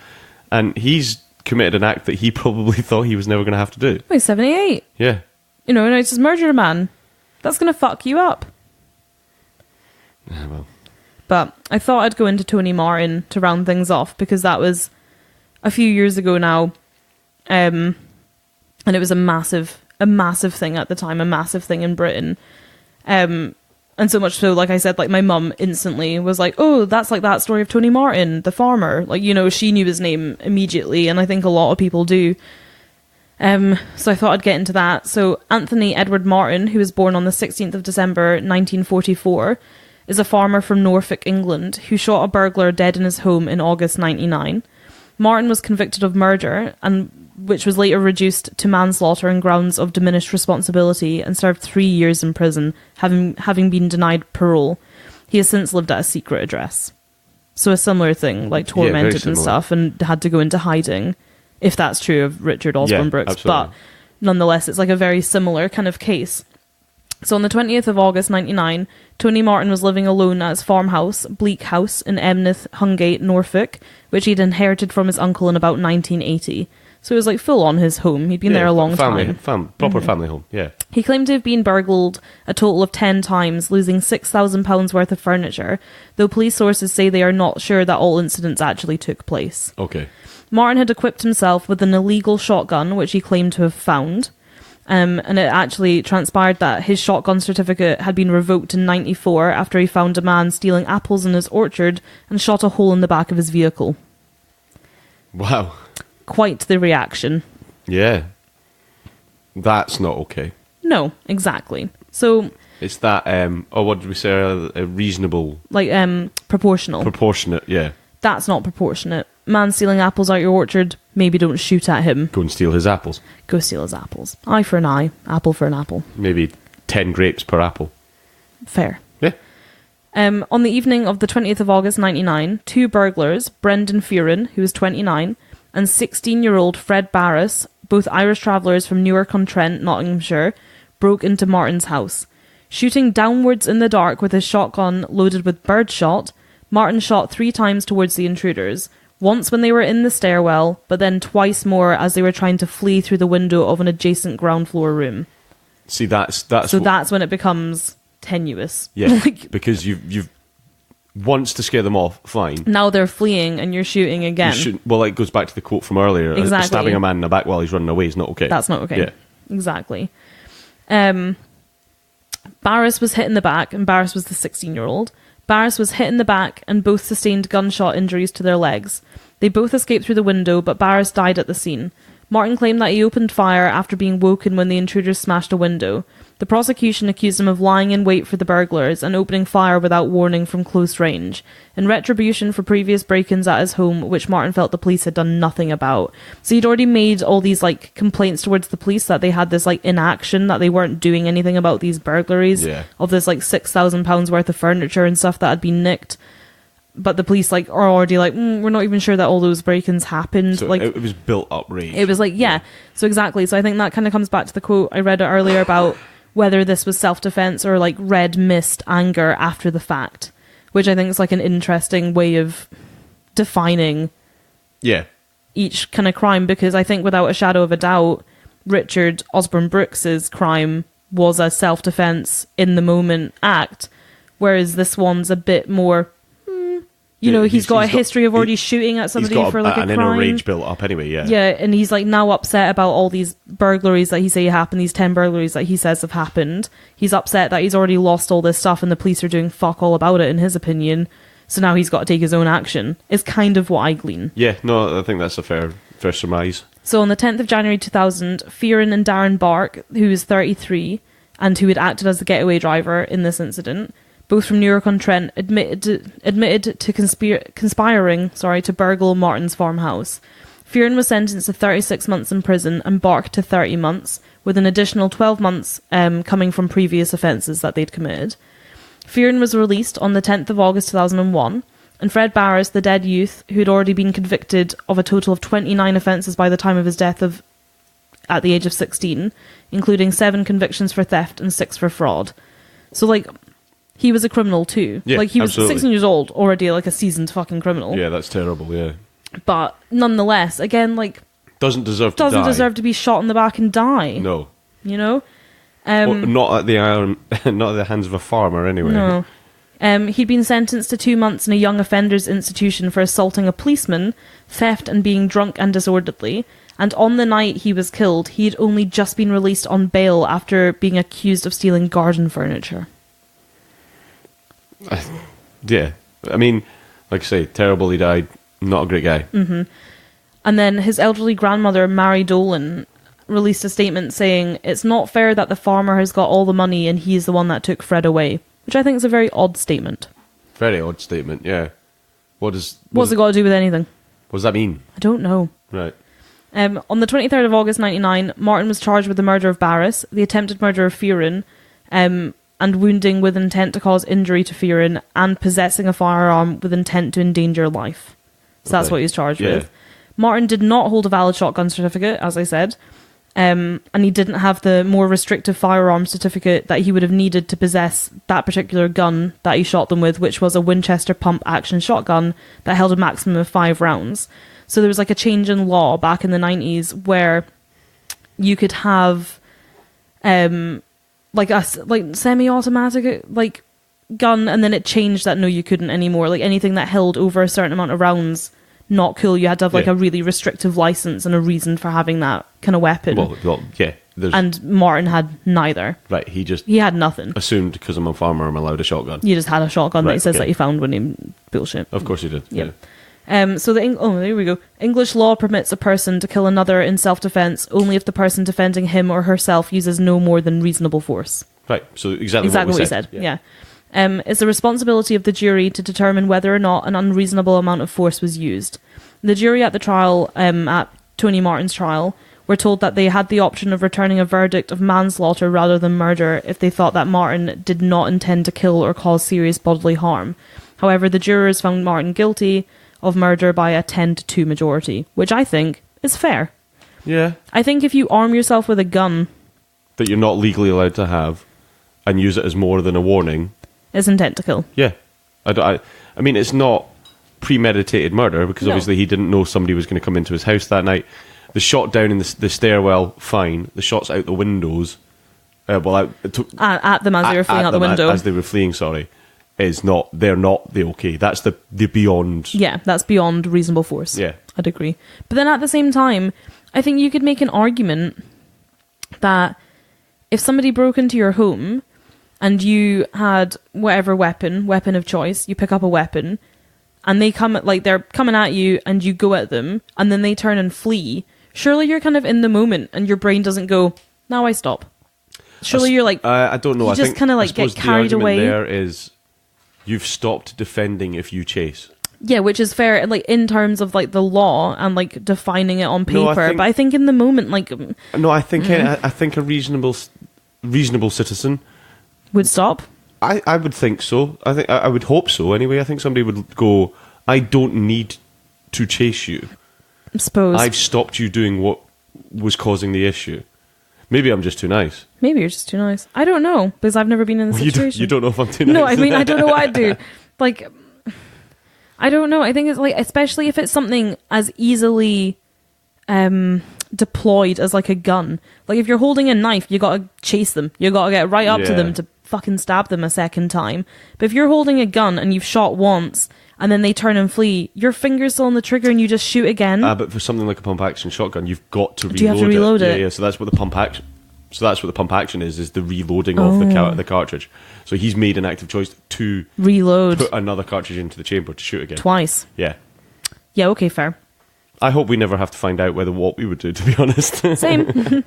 And he's committed an act that he probably thought he was never going to have to do. Well, he's 78. Yeah. You know, and I just murdered a man. That's going to fuck you up. Yeah, well. But I thought I'd go into Tony Martin to round things off, because that was a few years ago now. And it was a massive thing at the time, a massive thing in Britain. And so much so, like I said, like my mum instantly was like, oh, that's like that story of Tony Martin, the farmer. Like, you know, she knew his name immediately, and I think a lot of people do. So I thought I'd get into that. So Anthony Edward Martin, who was born on the 16th of December 1944, is a farmer from Norfolk, England, who shot a burglar dead in his home in August 1999. Martin was convicted of murder, and which was later reduced to manslaughter on grounds of diminished responsibility, and served 3 years in prison, having been denied parole. He has since lived at a secret address. So a similar thing, like tormented and stuff, and had to go into hiding, if that's true of Richard Osborn-Brooks. But nonetheless, it's like a very similar kind of case. So on the 20th of August 1999, Tony Martin was living alone at his farmhouse, Bleak House, in Emnith, Hungate, Norfolk, which he'd inherited from his uncle in about 1980. So it was like full on his home. He'd been there a long time. Proper family home, yeah. He claimed to have been burgled a total of 10 times, losing £6,000 worth of furniture, though police sources say they are not sure that all incidents actually took place. Okay. Martin had equipped himself with an illegal shotgun, which he claimed to have found. And it actually transpired that his shotgun certificate had been revoked in '94 after he found a man stealing apples in his orchard and shot a hole in the back of his vehicle. Wow. Quite the reaction. Yeah. That's not okay. No, exactly. So it's that, what did we say? A reasonable... Like, proportional. Proportionate, yeah. That's not proportionate. Man stealing apples out your orchard, maybe don't shoot at him. Go and steal his apples. Go steal his apples. Eye for an eye, apple for an apple. Maybe 10 grapes per apple. Fair. Yeah. On the evening of the 20th of August 1999, two burglars, Brendan Furin, who was 29, and 16-year-old Fred Barris, both Irish travellers from Newark-on-Trent, Nottinghamshire, broke into Martin's house. Shooting downwards in the dark with his shotgun loaded with birdshot, Martin shot 3 times towards the intruders, once when they were in the stairwell, but then twice more as they were trying to flee through the window of an adjacent ground floor room. See, that's when it becomes tenuous. Yeah, because you've once to scare them off, fine. Now they're fleeing and you're shooting again. Well, it goes back to the quote from earlier. Exactly. Stabbing a man in the back while he's running away is not okay. That's not okay. Yeah. Exactly. Barris was hit in the back, and Barris was the 16-year-old. Barris was hit in the back, and both sustained gunshot injuries to their legs. They both escaped through the window, but Barris died at the scene. Martin claimed that he opened fire after being woken when the intruders smashed a window. The prosecution accused him of lying in wait for the burglars and opening fire without warning from close range, in retribution for previous break-ins at his home, which Martin felt the police had done nothing about. So he'd already made all these complaints towards the police that they had this inaction, that they weren't doing anything about these burglaries of this £6,000 worth of furniture and stuff that had been nicked. But the police are already we're not even sure that all those break-ins happened. So it was built up rage. It was so exactly. So I think that kind of comes back to the quote I read earlier about whether this was self-defense or red mist anger after the fact, which I think is an interesting way of defining each kind of crime, because I think without a shadow of a doubt, Richard Osborn-Brooks's crime was a self-defense in the moment act, whereas this one's a bit more... he's got a history of already shooting at somebody for a crime. An inner rage built up anyway, yeah. Yeah, and he's now upset about all these burglaries that he say happened, these 10 burglaries that he says have happened. He's upset that he's already lost all this stuff and the police are doing fuck all about it, in his opinion. So now he's got to take his own action. It's kind of what I glean. Yeah, no, I think that's a fair surmise. So on the 10th of January 2000, Fearon and Darren Bark, who is 33 and who had acted as the getaway driver in this incident, both from Newark-on-Trent, admitted to conspiring to burgle Martin's farmhouse. Fearon was sentenced to 36 months in prison and Bark to 30 months, with an additional 12 months coming from previous offences that they'd committed. Fearon was released on the 10th of August 2001, and Fred Barris, the dead youth, who had already been convicted of a total of 29 offences by the time of his death at the age of 16, including 7 convictions for theft and 6 for fraud. So, like, he was a criminal too. Yeah, like, he was absolutely. 16 years old, already, like, a seasoned fucking criminal. Yeah, that's terrible, yeah. But, nonetheless, again, like... Doesn't deserve to be shot in the back and die. No. You know? Well, not at the hands of a farmer, anyway. No. He'd been sentenced to 2 months in a young offenders institution for assaulting a policeman, theft and being drunk and disorderly. And on the night he was killed, he'd only just been released on bail after being accused of stealing garden furniture. Yeah. I mean, like I say, terrible he died. Not a great guy. Mm-hmm. And then his elderly grandmother, Mary Dolan, released a statement saying, "It's not fair that the farmer has got all the money and he's the one that took Fred away." Which I think is a very odd statement. Very odd statement, yeah. What's it got to do with anything? What does that mean? I don't know. Right. On the 23rd of August 1999, Martin was charged with the murder of Barris, the attempted murder of Fearon, and wounding with intent to cause injury to Fearon, and possessing a firearm with intent to endanger life. So that's what he was charged with. Martin did not hold a valid shotgun certificate, as I said, and he didn't have the more restrictive firearm certificate that he would have needed to possess that particular gun that he shot them with, which was a Winchester pump-action shotgun that held a maximum of 5 rounds. So there was like a change in law back in the 90s where you could have like a semi-automatic like gun, and then it changed that no, you couldn't anymore. Like anything that held over a certain amount of rounds, not cool. You had to have like a really restrictive license and a reason for having that kind of weapon. Well, yeah. And Martin had neither. Right, he had nothing. assumed because I'm a farmer I'm allowed a shotgun. You just had a shotgun that he says that he found when he... Bullshit. Of course he did. Yeah. So there we go. English law permits a person to kill another in self-defense only if the person defending him or herself uses no more than reasonable force. Right, so exactly what we said. Yeah. It's the responsibility of the jury to determine whether or not an unreasonable amount of force was used. The jury at the trial, at Tony Martin's trial, were told that they had the option of returning a verdict of manslaughter rather than murder if they thought that Martin did not intend to kill or cause serious bodily harm. However, the jurors found Martin guilty of murder by a 10-2 majority, which I think is fair. Yeah. I think if you arm yourself with a gun that you're not legally allowed to have and use it as more than a warning... is intent to kill. Yeah. I mean, it's not premeditated murder because obviously he didn't know somebody was going to come into his house that night. The shot down in the stairwell, fine. The shots out the windows, at them as they were fleeing out the window. As they were fleeing, they're not the okay. That's the beyond... Yeah, that's beyond reasonable force. Yeah. I'd agree. But then at the same time, I think you could make an argument that if somebody broke into your home and you had whatever weapon of choice, you pick up a weapon, and they come they're coming at you and you go at them, and then they turn and flee, surely you're kind of in the moment and your brain doesn't go, now I stop. Surely you're like... I don't know. You just kind of like get carried away. There is... You've stopped defending if you chase. Yeah, which is fair, like in terms of like the law and like defining it on paper. No, but I think in the moment, like no, I think a reasonable citizen would stop. I would think so. I would hope so. Anyway, I think somebody would go, I don't need to chase you. I suppose I've stopped you doing what was causing the issue. Maybe I'm just too nice. Maybe you're just too nice. I don't know, because I've never been in the situation. You don't know if I'm too nice. No, I mean, I don't know what I'd do. Like, I don't know. I think it's like, especially if it's something as easily deployed as like a gun. Like, if you're holding a knife, you gotta chase them. You gotta get right up to them to fucking stab them a second time. But if you're holding a gun and you've shot once and then they turn and flee, your finger's still on the trigger and you just shoot again. But for something like a pump action shotgun, you've got to reload it. Do you have to reload it? Yeah. So that's what the pump action. So that's what the pump action is the reloading of the cartridge. So he's made an active choice to reload, put another cartridge into the chamber to shoot again. Twice. Yeah. Yeah. Okay. Fair. I hope we never have to find out what we would do, to be honest. Same.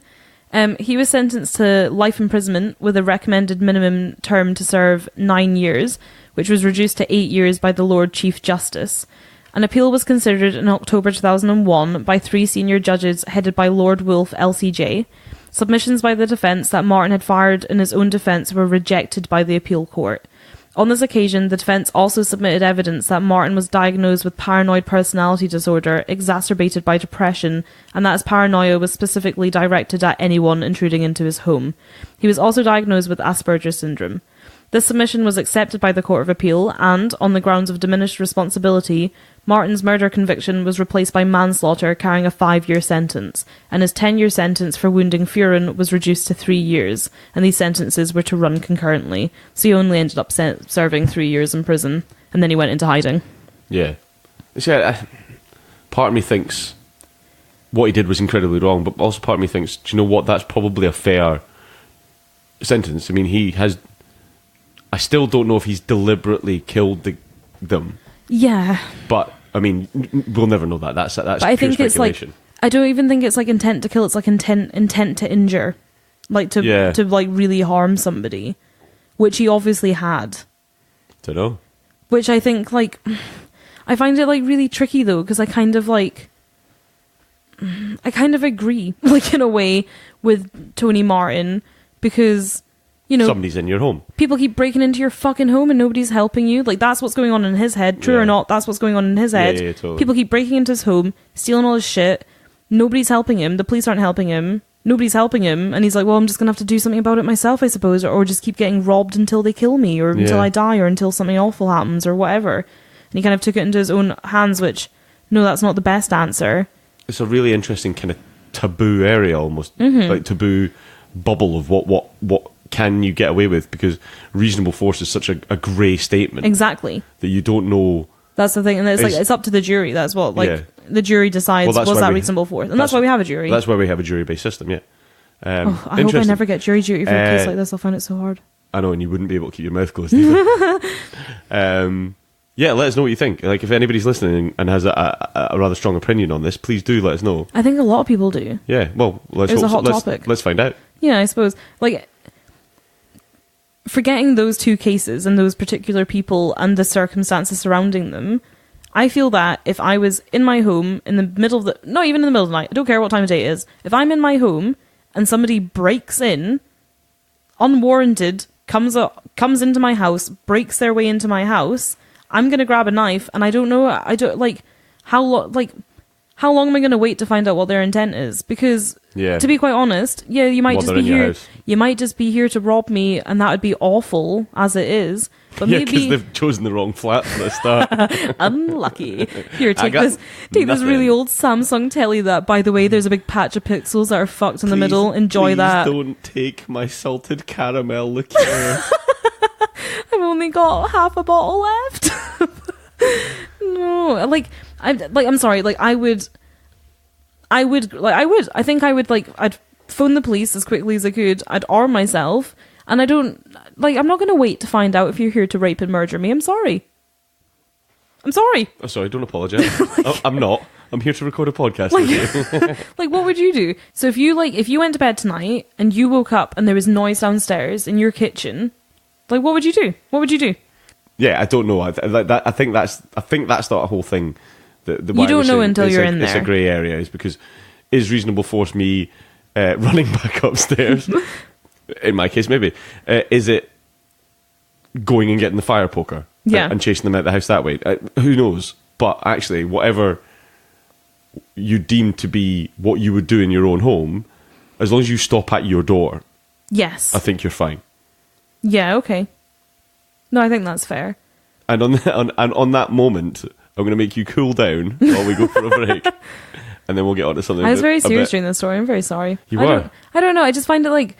He was sentenced to life imprisonment with a recommended minimum term to serve 9 years, which was reduced to 8 years by the Lord Chief Justice. An appeal was considered in October 2001 by 3 senior judges headed by Lord Wolfe LCJ. Submissions by the defence that Martin had fired in his own defence were rejected by the appeal court. On this occasion, the defence also submitted evidence that Martin was diagnosed with paranoid personality disorder exacerbated by depression, and that his paranoia was specifically directed at anyone intruding into his home. He was also diagnosed with Asperger's syndrome. This submission was accepted by the Court of Appeal, and, on the grounds of diminished responsibility, Martin's murder conviction was replaced by manslaughter carrying a 5-year sentence, and his 10-year sentence for wounding Furin was reduced to 3 years, and these sentences were to run concurrently. So he only ended up serving 3 years in prison, and then he went into hiding. Yeah. See, part of me thinks what he did was incredibly wrong, but also part of me thinks, do you know what, that's probably a fair sentence. I mean, he has... I still don't know if he's deliberately killed them. Yeah. But, I mean, we'll never know that. That's but I think it's like... I don't even think it's like intent to kill, it's like intent to injure. Like to like really harm somebody. Which he obviously had. Don't know. Which I think, like... I find it, like, really tricky, though, because I kind of agree, like, in a way, with Tony Martin, because... You know, somebody's in your home. People keep breaking into your fucking home and nobody's helping you. Like, that's what's going on in his head. True or not, that's what's going on in his head. Yeah, totally. People keep breaking into his home, stealing all his shit. Nobody's helping him. The police aren't helping him. Nobody's helping him. And he's like, well, I'm just going to have to do something about it myself, I suppose. Or just keep getting robbed until they kill me. Or until I die. Or until something awful happens. Or whatever. And he kind of took it into his own hands, which, no, that's not the best answer. It's a really interesting kind of taboo area almost. Mm-hmm. Like taboo bubble of what can you get away with, because reasonable force is such a grey statement. Exactly. That you don't know. That's the thing, and it's up to the jury. That's what the jury decides was that reasonable force, and that's why we have a jury. That's why we have a jury-based system. Yeah. I hope I never get jury duty for a case like this. I'll find it so hard. I know, and you wouldn't be able to keep your mouth closed either. Yeah, let us know what you think. Like, if anybody's listening and has a rather strong opinion on this, please do let us know. I think a lot of people do. Yeah, well, let's find out. Yeah, I suppose. Like, forgetting those two cases and those particular people and the circumstances surrounding them, I feel that if I was in my home in the middle of the... Not even in the middle of the night. I don't care what time of day it is. If I'm in my home and somebody breaks in, unwarranted, comes into my house, breaks their way into my house, I'm going to grab a knife, and how long am I going to wait to find out what their intent is? Because, to be quite honest, you might just be here. You might just be here to rob me, and that would be awful as it is. But maybe because they've chosen the wrong flat for the start. Unlucky. Here, take this really old Samsung telly. That, by the way, there's a big patch of pixels that are fucked in the middle. Enjoy that. Don't take my salted caramel liqueur. I've only got half a bottle left. No, I'm sorry. I'd phone the police as quickly as I could. I'd arm myself, and I'm not going to wait to find out if you're here to rape and murder me. I'm sorry. Oh, sorry, don't apologise. I'm not. I'm here to record a podcast with you. Like, what would you do? So if you went to bed tonight and you woke up and there was noise downstairs in your kitchen, like, what would you do? Yeah, I don't know. I think that's the whole thing. You don't know until you're in there. It's a grey area, is because is reasonable force me running back upstairs? In my case, maybe. Is it going and getting the fire poker? Yeah. And chasing them out the house that way? Who knows? But actually, whatever you deem to be what you would do in your own home, as long as you stop at your door, yes, I think you're fine. Yeah, okay. No, I think that's fair. And on that moment, I'm going to make you cool down while we go for a break. And then we'll get on to something. I was very serious during this story. I'm very sorry. You were? I don't know. I just find it like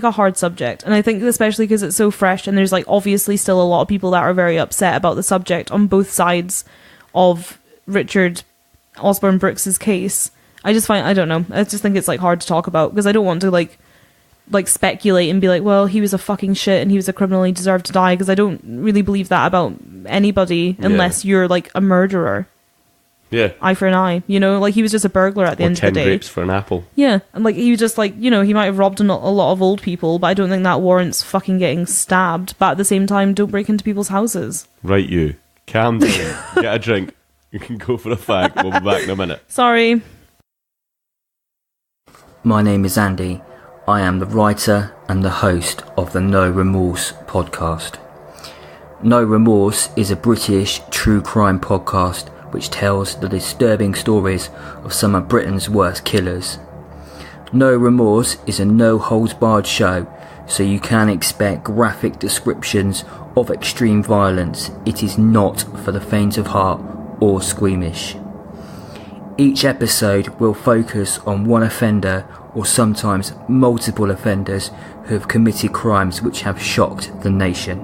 a hard subject. And I think especially because it's so fresh and there's like obviously still a lot of people that are very upset about the subject on both sides of Richard Osborn-Brooks' case. I just think it's like hard to talk about because I don't want to like speculate and be like, well, he was a fucking shit and he was a criminal, he deserved to die, because I don't really believe that about anybody unless you're like a murderer. Yeah. eye for an eye, you know? Like, he was just a burglar at the Or end of 10 the day. grapes for an apple. Yeah, and like, he was just like, you know, he might have robbed a lot of old people, but I don't think that warrants fucking getting stabbed. But at the same time, don't break into people's houses. Right, you. Calm down. Get a drink. You can go for a fag. We'll be back in a minute. Sorry. My name is Andy. I am the writer and the host of the No Remorse podcast. No Remorse is a British true crime podcast which tells the disturbing stories of some of Britain's worst killers. No Remorse is a no-holds-barred show, so you can expect graphic descriptions of extreme violence. It is not for the faint of heart or squeamish. Each episode will focus on one offender or sometimes multiple offenders who have committed crimes which have shocked the nation.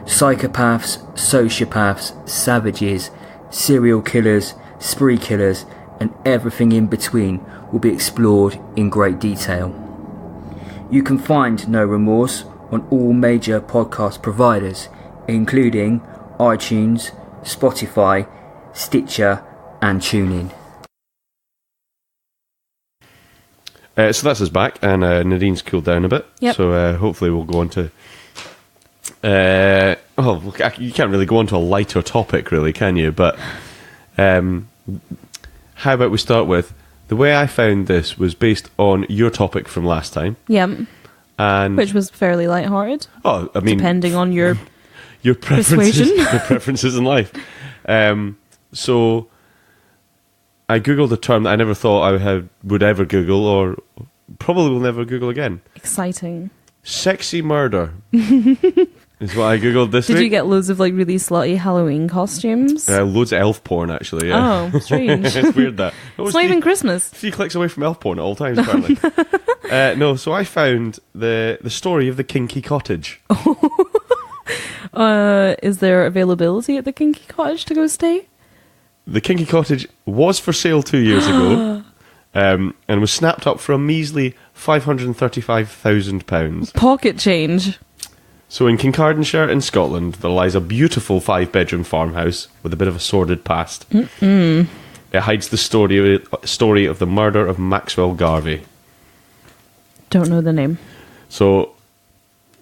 Psychopaths, sociopaths, savages, serial killers, spree killers, and everything in between will be explored in great detail. You can find No Remorse on all major podcast providers, including iTunes, Spotify, Stitcher, and TuneIn. So that's us back, and Nadine's cooled down a bit. Yep. So hopefully we'll go on to... you can't really go on to a lighter topic, really, can you? But how about we start with... The way I found this was based on your topic from last time. Yeah. And Which was fairly lighthearted. Oh, I mean... Depending on your preferences, persuasion. your preferences in life. So... I googled a term that I never thought I would ever Google, or probably will never Google again. Exciting. Sexy murder is what I googled this week. Did you get loads of like really slutty Halloween costumes? Loads of elf porn, actually. Yeah. Oh, strange. It's weird that. It's not even Christmas. 3 clicks away from elf porn at all times, apparently. No, so I found the story of the Kinky Cottage. Is there availability at the Kinky Cottage to go stay? The Kinky Cottage was for sale 2 years ago, and was snapped up for a measly £535,000. Pocket change. So in Kincardineshire in Scotland, there lies a beautiful 5-bedroom farmhouse with a bit of a sordid past. It hides the story of the murder of Maxwell Garvey. Don't know the name. So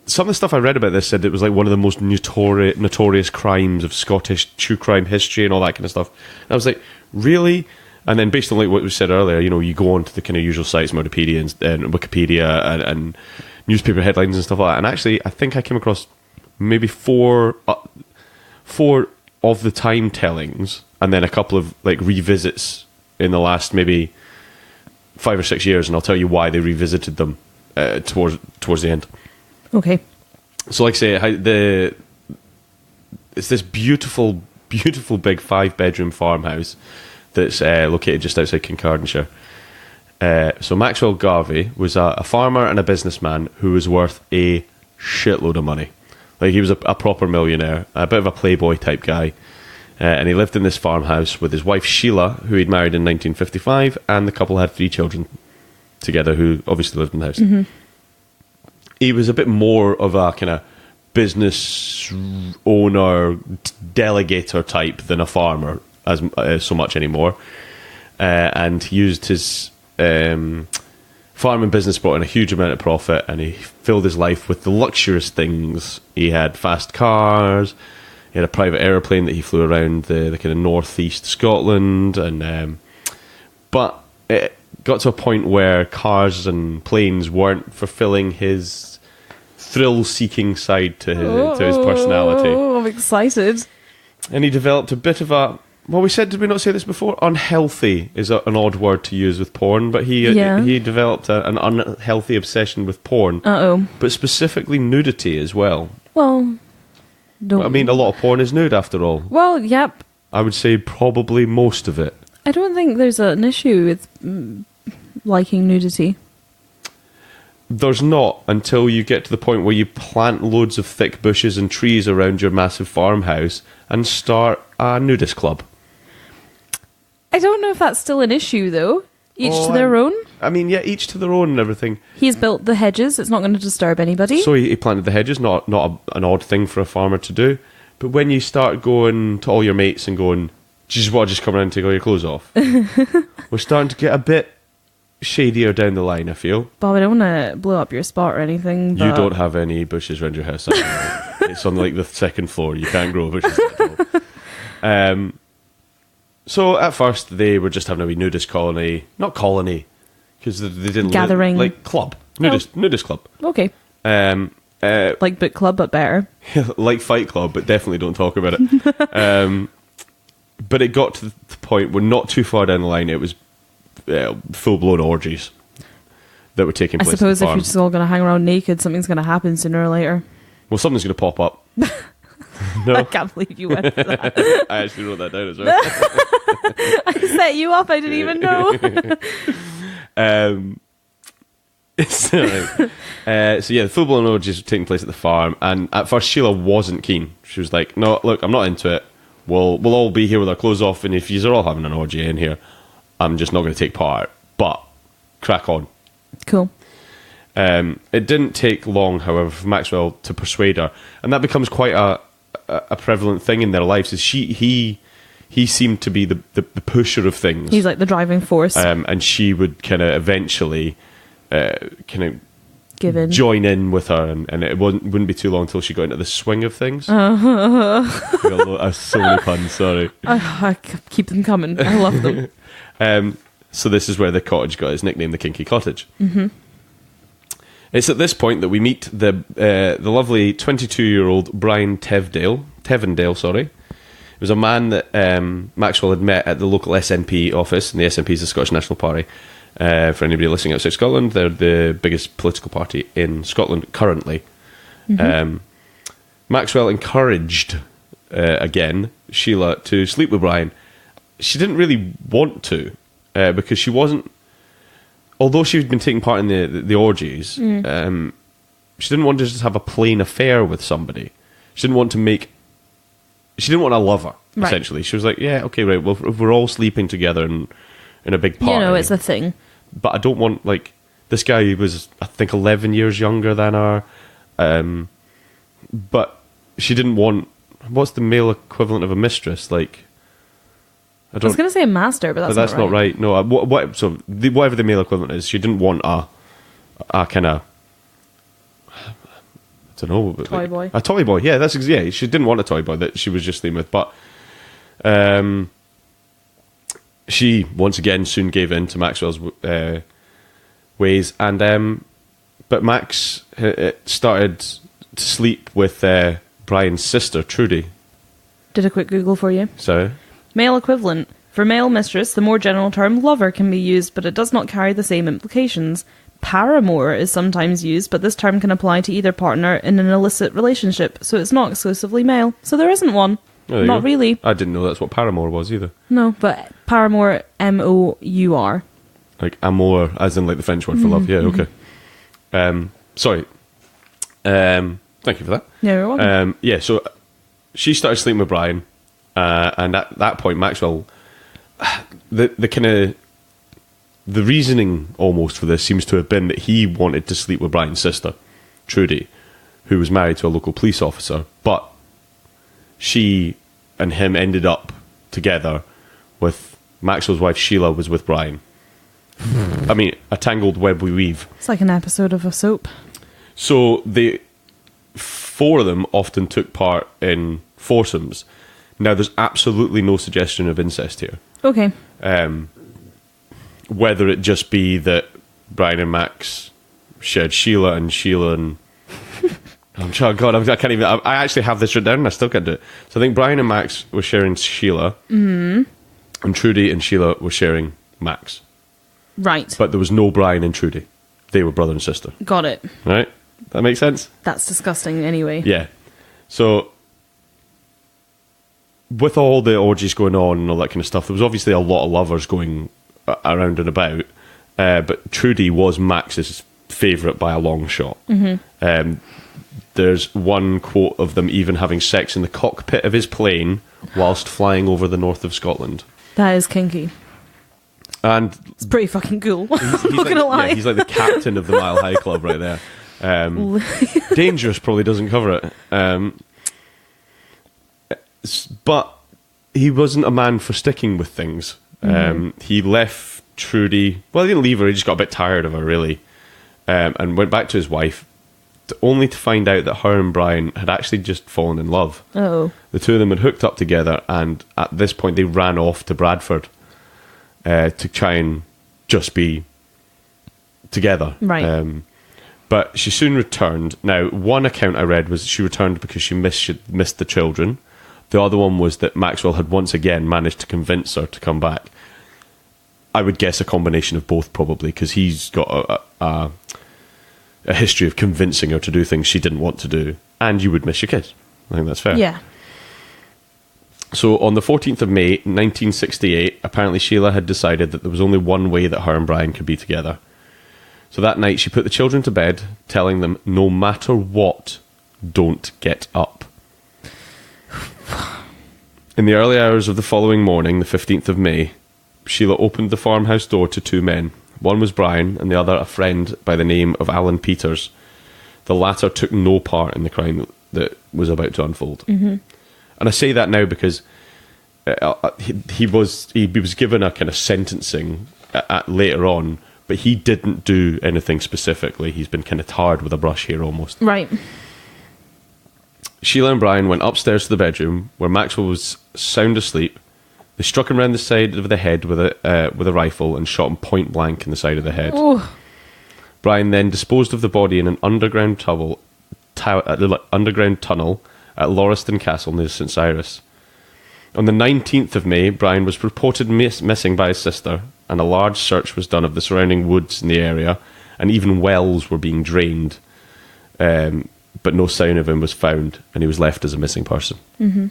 some of the stuff I read about this said it was like one of the most notorious crimes of Scottish true crime history and all that kind of stuff. And I was like, really? And then based on like what we said earlier, you know, you go on to the kind of usual sites, Murderpedia and Wikipedia and newspaper headlines and stuff like that. And actually, I think I came across maybe four of the time tellings and then a couple of like revisits in the last maybe 5 or 6 years, and I'll tell you why they revisited them towards the end. Okay. So, like I say, it's this beautiful, beautiful big 5-bedroom farmhouse that's located just outside Kincardineshire. So Maxwell Garvey was a farmer and a businessman who was worth a shitload of money. Like, he was a proper millionaire, a bit of a playboy type guy. And he lived in this farmhouse with his wife Sheila, who he'd married in 1955, and the couple had 3 children together who obviously lived in the house. Mm-hmm. He was a bit more of a kind of business owner, delegator type than a farmer as so much anymore. And he used his farm and business brought in a huge amount of profit, and he filled his life with the luxurious things. He had fast cars, he had a private aeroplane that he flew around the kind of northeast Scotland, and but it got to a point where cars and planes weren't fulfilling his thrill-seeking side to his personality. Oh, I'm excited. And he developed a bit of a... Well, we said, did we not say this before? Unhealthy is an odd word to use with porn, but he developed an unhealthy obsession with porn. But specifically nudity as well. Well, I mean, a lot of porn is nude after all. Well, yep. I would say probably most of it. I don't think there's an issue with liking nudity. There's not, until you get to the point where you plant loads of thick bushes and trees around your massive farmhouse and start a nudist club. I don't know if that's still an issue, though. Each to their own. I mean, yeah, each to their own and everything. He's built the hedges. It's not going to disturb anybody. So he planted the hedges, not an odd thing for a farmer to do. But when you start going to all your mates and going, Do you just want to just come around and take all your clothes off? We're starting to get a bit shadier down the line, I feel. Bob, I don't want to blow up your spot or anything. But... You don't have any bushes around your house. It's on like the second floor. You can't grow bushes at all. So at first they were just having a wee nudist colony. Not colony, because they didn't gathering. Like club. Nudist club. Okay. Like book club, but better. Like Fight Club, but definitely don't talk about it. But it got to the point where not too far down the line, it was full-blown orgies that were taking place. I suppose at the if farm. you're just all going to hang around naked, something's going to happen sooner or later. Well, something's going to pop up. No, I can't believe you went for that. I actually wrote that down as well. I set you up, I didn't even know. So yeah, the full-blown orgies were taking place at the farm, and at first Sheila wasn't keen. She was like, no, look, I'm not into it. We'll all be here with our clothes off, and if you're all having an orgy in here, I'm just not going to take part. But crack on. Cool. It didn't take long, however, for Maxwell to persuade her, and that becomes quite a prevalent thing in their lives. Is he seemed to be the pusher of things. He's like the driving force. And she would kind of eventually kind of Give in. join in with her, and it wouldn't be too long until she got into the swing of things. So many puns, sorry. I keep them coming. I love them. So this is where the cottage got its nickname, the Kinky Cottage. Mm-hmm. It's at this point that we meet the lovely 22-year-old Brian Tevendale, sorry. It was a man that Maxwell had met at the local SNP office, and the SNP is the Scottish National Party. For anybody listening outside Scotland, they're the biggest political party in Scotland currently. Mm-hmm. Maxwell encouraged, again, Sheila to sleep with Brian. She didn't really want to, because she wasn't... Although she'd been taking part in the orgies, she didn't want to just have a plain affair with somebody. She didn't want a lover, essentially. She was like, yeah, okay, right, well, if we're all sleeping together in a big party. You know, it's a thing. But I don't want, like, this guy was, I think, 11 years younger than her. But she didn't want, what's the male equivalent of a mistress? Like, I was going to say a master, but that's not right. No, whatever the male equivalent is, she didn't want a kind of, I don't know. Toy boy. A toy boy, yeah. She didn't want a toy boy that she was just sleeping with. But she, once again, soon gave in to Maxwell's ways. And but Max started to sleep with Brian's sister, Trudy. Did a quick Google for you. So... Male equivalent. For male mistress, the more general term lover can be used, but it does not carry the same implications. Paramour is sometimes used, but this term can apply to either partner in an illicit relationship, so it's not exclusively male. So there isn't one. Not really. I didn't know that's what paramour was either. No, but paramour, M-O-U-R. Like amour, as in like the French word for love. Yeah, okay. Sorry. Thank you for that. Yeah, you're welcome. Yeah, so she started sleeping with Brian. And at that point, Maxwell, the kind of the reasoning almost for this seems to have been that he wanted to sleep with Brian's sister, Trudy, who was married to a local police officer, but she and him ended up together with Maxwell's wife Sheila was with Brian. I mean, a tangled web we weave. It's like an episode of a soap. So the four of them often took part in foursomes. Now, there's absolutely no suggestion of incest here. Okay. Whether it just be that Brian and Max shared Sheila and... I'm trying, God, I can't even... I actually have this written down and I still can't do it. So I think Brian and Max were sharing Sheila. Mm-hmm. And Trudy and Sheila were sharing Max. Right. But there was no Brian and Trudy. They were brother and sister. Got it. Right? That makes sense? That's disgusting anyway. Yeah. So... with all the orgies going on and all that kind of stuff, there was obviously a lot of lovers going around and about, but Trudy was Max's favourite by a long shot. Mm-hmm. There's one quote of them even having sex in the cockpit of his plane whilst flying over the north of Scotland. That is kinky. And it's pretty fucking cool. He's not like, gonna lie. Yeah, he's like the captain of the Mile High Club right there. Dangerous probably doesn't cover it. But he wasn't a man for sticking with things. He left Trudy. Well, he didn't leave her. He just got a bit tired of her, really, and went back to his wife, only to find out that her and Brian had actually just fallen in love. Oh. The two of them had hooked up together, and at this point, they ran off to Bradford to try and just be together. Right. But she soon returned. Now, one account I read was she returned because she missed the children. The other one was that Maxwell had once again managed to convince her to come back. I would guess a combination of both, probably, because he's got a history of convincing her to do things she didn't want to do. And you would miss your kids. I think that's fair. Yeah. So on the 14th of May, 1968, apparently Sheila had decided that there was only one way that her and Brian could be together. So that night she put the children to bed, telling them, no matter what, don't get up. In the early hours of the following morning, the 15th of May, Sheila opened the farmhouse door to two men. One was Brian, and the other a friend by the name of Alan Peters. The latter took no part in the crime that was about to unfold. Mm-hmm. And I say that now because he was given a kind of sentencing later on, but he didn't do anything specifically. He's been kind of tarred with a brush here almost. Right. Sheila and Brian went upstairs to the bedroom where Maxwell was sound asleep. They struck him round the side of the head with a rifle and shot him point blank in the side of the head. Oh. Brian then disposed of the body in an underground tunnel at Lauriston Castle near St Cyrus. On the 19th of May, Brian was reported missing by his sister, and a large search was done of the surrounding woods in the area, and even wells were being drained. But no sign of him was found, and he was left as a missing person. Mm-hmm.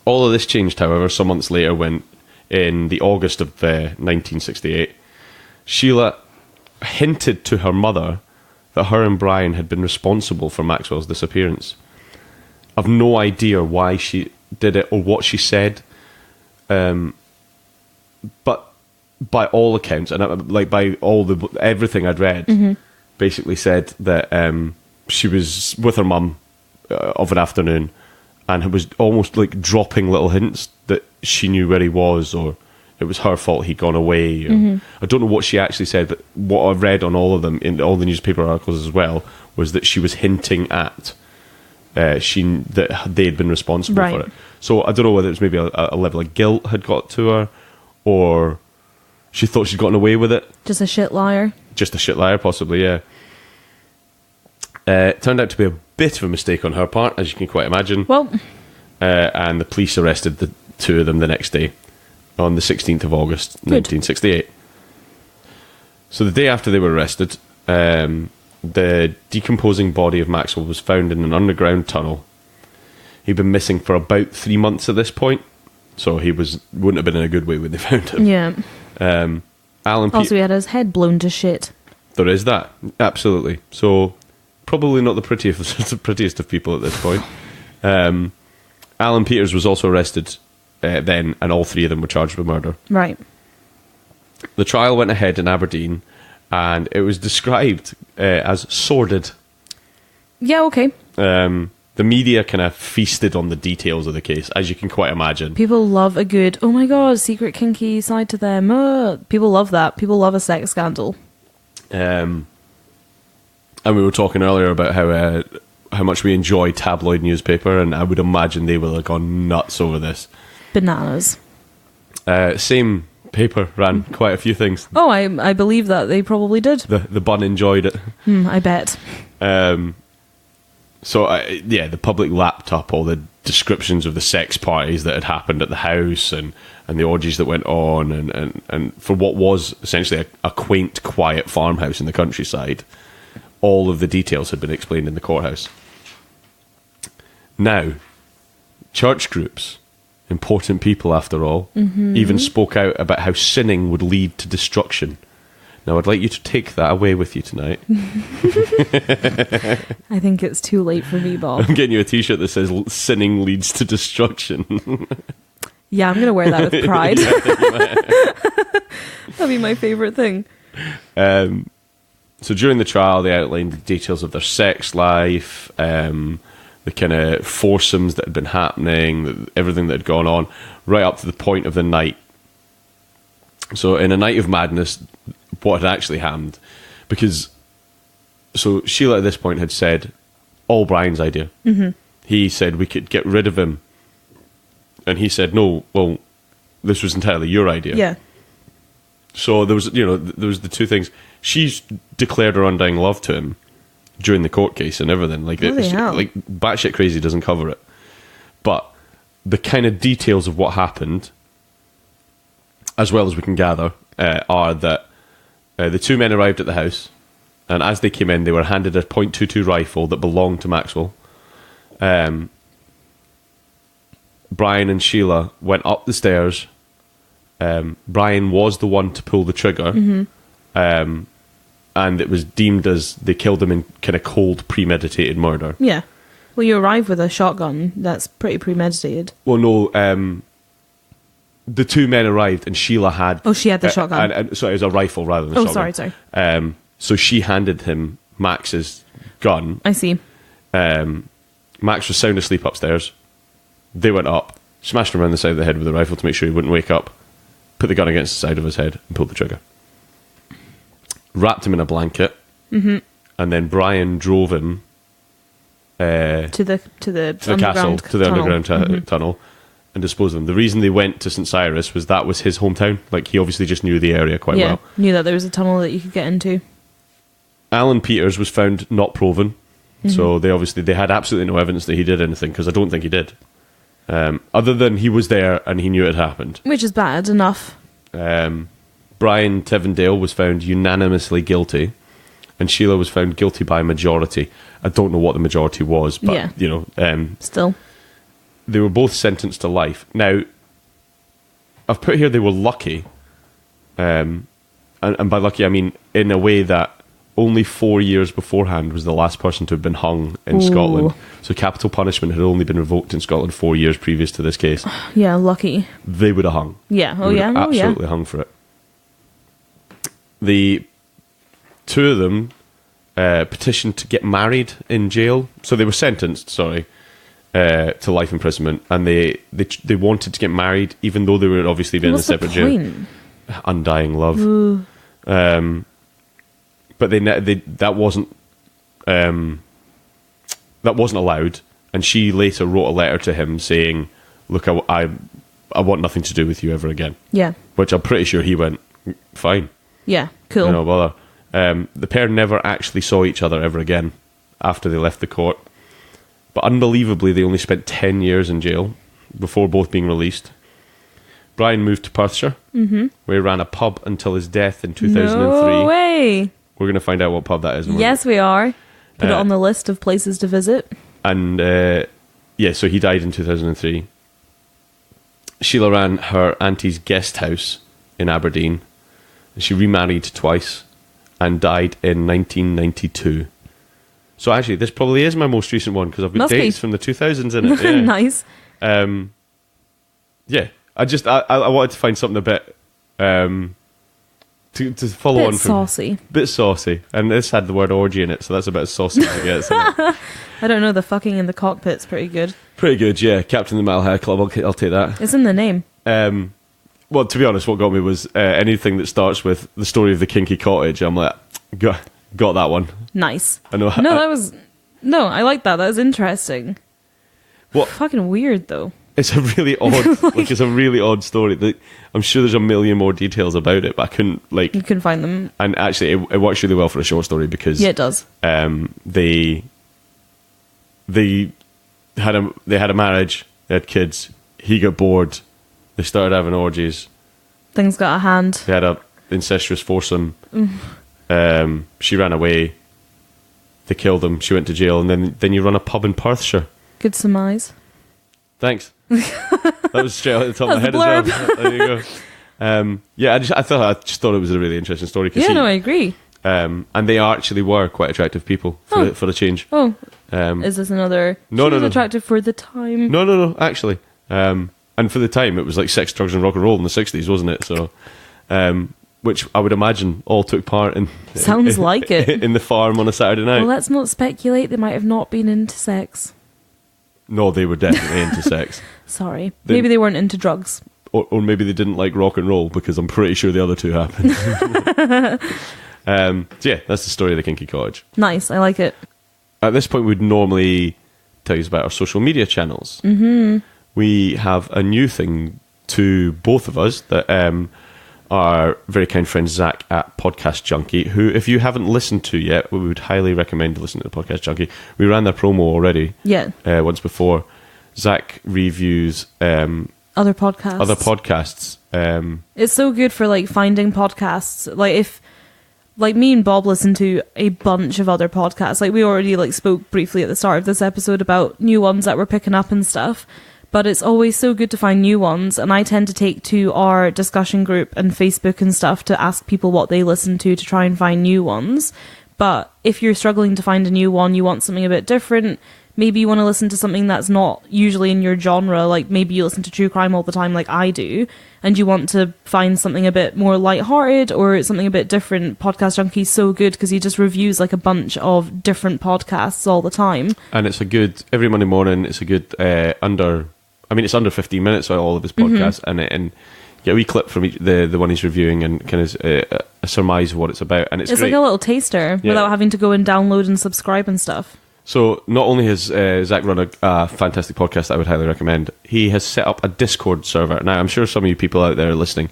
All of this changed, however, some months later when, in the August of 1968, Sheila hinted to her mother that her and Brian had been responsible for Maxwell's disappearance. I've no idea why she did it or what she said, but by all accounts, and by everything I'd read, basically said that she was with her mum of an afternoon, and it was almost like dropping little hints that she knew where he was, or it was her fault he'd gone away. I don't know what she actually said, but what I've read on all of them, in all the newspaper articles as well, was that she was hinting at that they had been responsible for it. So I don't know whether it was maybe a level of guilt had got to her, or she thought she'd gotten away with it. Just a shit liar. Just a shit liar, possibly, yeah. It turned out to be a bit of a mistake on her part, as you can quite imagine. Well, and the police arrested the two of them the next day, on the 16th of August, 1968. So the day after they were arrested, the decomposing body of Maxwell was found in an underground tunnel. He'd been missing for about 3 months at this point, so he wouldn't have been in a good way when they found him. Yeah. Alan also, he had his head blown to shit. There is that, absolutely. So probably not the prettiest of people at this point. Alan Peters was also arrested then, and all three of them were charged with murder. Right. The trial went ahead in Aberdeen, and it was described as sordid. Yeah, okay. The media kind of feasted on the details of the case, as you can quite imagine. People love a good, oh my god, secret kinky side to them. People love that. People love a sex scandal. And we were talking earlier about how much we enjoy tabloid newspaper, and I would imagine they will have gone nuts over this. Bananas. Same paper ran quite a few things. Oh, I believe that they probably did. The Bun enjoyed it. I bet. So, the public lapped up all the descriptions of the sex parties that had happened at the house and the orgies that went on, and for what was essentially a quaint, quiet farmhouse in the countryside, all of the details had been explained in the courthouse. Now, church groups, important people after all, even spoke out about how sinning would lead to destruction. Now, I'd like you to take that away with you tonight. I think it's too late for me, Bob. I'm getting you a t-shirt that says sinning leads to destruction. Yeah, I'm going to wear that with pride. That'd be my favourite thing. So during the trial, they outlined the details of their sex life, the kind of foursomes that had been happening, everything that had gone on, right up to the point of the night. So in a night of madness, what had actually happened? Because, so Sheila at this point had said, all Brian's idea. Mm-hmm. He said we could get rid of him. And he said, no, well, this was entirely your idea. Yeah. So there was, there was the two things. She's declared her undying love to him during the court case and everything. Like, like batshit crazy doesn't cover it. But the kind of details of what happened, as well as we can gather, are that the two men arrived at the house, and as they came in, they were handed a .22 rifle that belonged to Maxwell. Brian and Sheila went up the stairs. Brian was the one to pull the trigger, and it was deemed as they killed him in kind of cold, premeditated murder. Yeah. Well, you arrive with a shotgun. That's pretty premeditated. Well, no. The two men arrived, and Sheila had... Oh, she had the shotgun. So it was a rifle rather than a shotgun. Sorry. So she handed him Max's gun. I see. Max was sound asleep upstairs. They went up, smashed him around the side of the head with the rifle to make sure he wouldn't wake up, put the gun against the side of his head, and pulled the trigger. Wrapped him in a blanket, and then Brian drove him to the castle, to the underground tunnel, and disposed of him. The reason they went to St. Cyrus was that was his hometown. Like, he obviously just knew the area quite well. Knew that there was a tunnel that you could get into. Alan Peters was found not proven, so they had absolutely no evidence that he did anything, because I don't think he did. Other than he was there and he knew it had happened. Which is bad enough. Brian Tivendale was found unanimously guilty, and Sheila was found guilty by majority. I don't know what the majority was, but, still. They were both sentenced to life. Now, I've put here they were lucky, and by lucky I mean in a way that only 4 years beforehand was the last person to have been hung in Scotland. So capital punishment had only been revoked in Scotland 4 years previous to this case. Yeah, lucky. They would have hung. Yeah, Absolutely hung for it. The two of them petitioned to get married in jail. So they were sentenced, to life imprisonment, and they wanted to get married, even though they were obviously in a separate jail. Undying love. But that wasn't allowed, and she later wrote a letter to him saying, "Look, I want nothing to do with you ever again." Yeah, which I'm pretty sure he went, "Fine." Yeah, cool. No bother. The pair never actually saw each other ever again after they left the court, but unbelievably, they only spent 10 years in jail before both being released. Brian moved to Perthshire, where he ran a pub until his death in 2003. No way. We're going to find out what pub that is. Yes, we are. Put it on the list of places to visit. And, so he died in 2003. Sheila ran her auntie's guest house in Aberdeen. She remarried twice and died in 1992. So actually, this probably is my most recent one, because I've got dates from the 2000s in it. Yeah. Nice. I wanted to find something a bit... To follow on from saucy. Bit saucy, and this had the word orgy in it, so that's about as saucy as it gets. I don't know, the fucking in the cockpit's pretty good. Pretty good, yeah. Captain the Metal Hair Club, I'll take that. It's in the name. Well, to be honest, what got me was anything that starts with the story of the Kinky Cottage. I'm like, got that one. Nice. I know. I like that. That was interesting. What? Fucking weird though. It's a really odd, it's a really odd story. I'm sure there's a million more details about it, but I couldn't, You couldn't find them. And actually, it works really well for a short story because... Yeah, it does. They had a marriage, they had kids, he got bored, they started having orgies. Things got a hand. They had a incestuous foursome. She ran away, they killed him, she went to jail, and then you run a pub in Perthshire. Good surmise. Thanks. That was straight out the top of my head as well. There you go. I just thought it was a really interesting story. I agree. And they actually were quite attractive people for the change. Oh, is this another? No. Attractive for the time. No. Actually, and for the time, it was like sex, drugs, and rock and roll in the 60s, wasn't it? So, which I would imagine all took part in. Sounds like it in the farm on a Saturday night. Well, let's not speculate. They might have not been into sex. No, they were definitely into sex. Sorry. Maybe they weren't into drugs. Or maybe they didn't like rock and roll, because I'm pretty sure the other two happened. So yeah, that's the story of the Kinky Cottage. Nice, I like it. At this point, we'd normally tell you about our social media channels. Mm-hmm. We have a new thing to both of us that our very kind friend Zach at Podcast Junkie, who, if you haven't listened to yet, we would highly recommend listening to Podcast Junkie. We ran their promo already. Yeah. Once before. Zach reviews other podcasts. It's so good for like finding podcasts. Like if like me and Bob listen to a bunch of other podcasts. Like we already like spoke briefly at the start of this episode about new ones that we're picking up and stuff. But it's always so good to find new ones, and I tend to take to our discussion group and Facebook and stuff to ask people what they listen to try and find new ones. But if you're struggling to find a new one, you want something a bit different, maybe you want to listen to something that's not usually in your genre, like maybe you listen to true crime all the time like I do, and you want to find something a bit more lighthearted or something a bit different, Podcast Junkie's so good because he just reviews like a bunch of different podcasts all the time. And it's a good, every Monday morning, it's a good it's under 15 minutes of all of his podcasts, and yeah, we clip from the one he's reviewing and kind of surmise what it's about, and it's great. Like a little taster without having to go and download and subscribe and stuff. So not only has Zach run a fantastic podcast that I would highly recommend, he has set up a Discord server. Now, I'm sure some of you people out there listening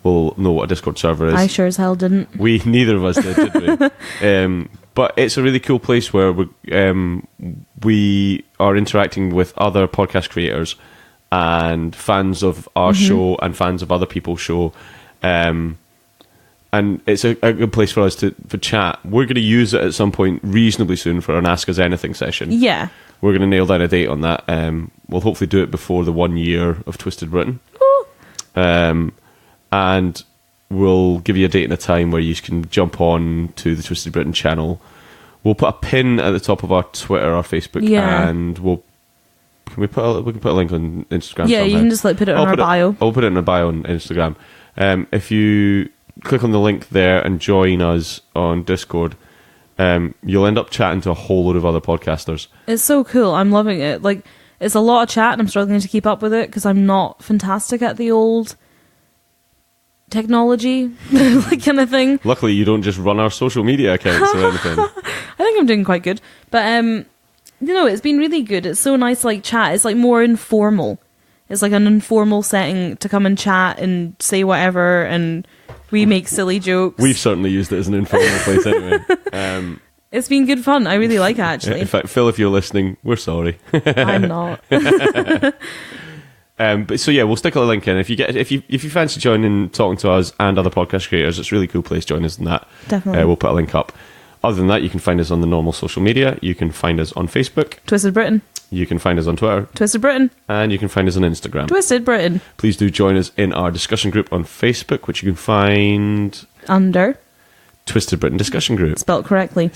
will know what a Discord server is. I sure as hell didn't. Neither of us did we? But it's a really cool place where we are interacting with other podcast creators and fans of our show and fans of other people's show. And it's a good place for us to chat. We're going to use it at some point reasonably soon for an Ask Us Anything session. Yeah. We're going to nail down a date on that. We'll hopefully do it before the 1 year of Twisted Britain. And we'll give you a date and a time where you can jump on to the Twisted Britain channel. We'll put a pin at the top of our Twitter, our Facebook, and we can put a link on Instagram. Yeah, somehow. you can just like put it on our bio. I'll put it in a bio on Instagram. If you click on the link there and join us on Discord, you'll end up chatting to a whole load of other podcasters. It's so cool. I'm loving it. Like, it's a lot of chat and I'm struggling to keep up with it because I'm not fantastic at the old technology like kind of thing. Luckily, you don't just run our social media accounts or anything. I think I'm doing quite good. But, it's been really good. It's so nice to like chat. It's like more informal. It's like an informal setting to come and chat and say whatever, and we make silly jokes. We've certainly used it as an informal place anyway. It's been good fun. I really like it, actually. In fact, Phil, if you're listening, we're sorry. I'm not. But so yeah, we'll stick a link in. If you fancy joining, talking to us and other podcast creators, it's a really cool place. Join us in that. Definitely. We'll put a link up. Other than that, you can find us on the normal social media. You can find us on Facebook, Twisted Britain. You can find us on Twitter, Twisted Britain. And you can find us on Instagram, Twisted Britain. Please do join us in our discussion group on Facebook, which you can find under Twisted Britain Discussion Group. Spelled correctly.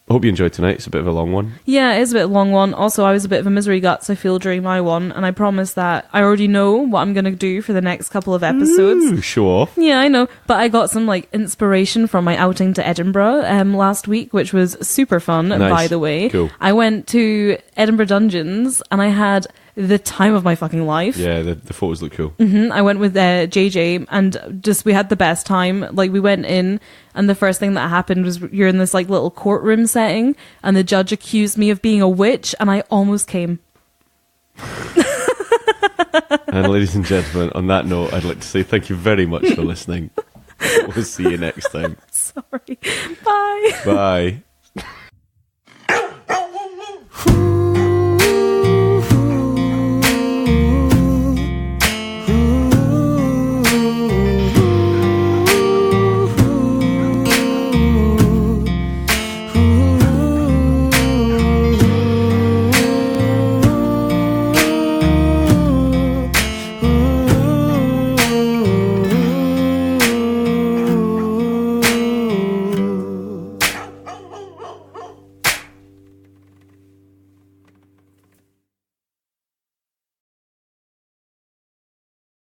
I hope you enjoyed tonight. It's a bit of a long one. Yeah, it is a bit of a long one. Also, I was a bit of a misery guts, I feel, during my one, and I promise that I already know what I'm going to do for the next couple of episodes. Ooh, show off. Yeah, I know. But I got some like inspiration from my outing to Edinburgh last week, which was super fun, nice. By the way. Cool. I went to Edinburgh Dungeons, and I had the time of my fucking life. Yeah, the photos look cool. I went with JJ, and we had the best time. Like, we went in, and the first thing that happened was you're in this like little courtroom setting, and the judge accused me of being a witch, and I almost came. And ladies and gentlemen, on that note, I'd like to say thank you very much for listening. We'll see you next time. Sorry. Bye. Bye.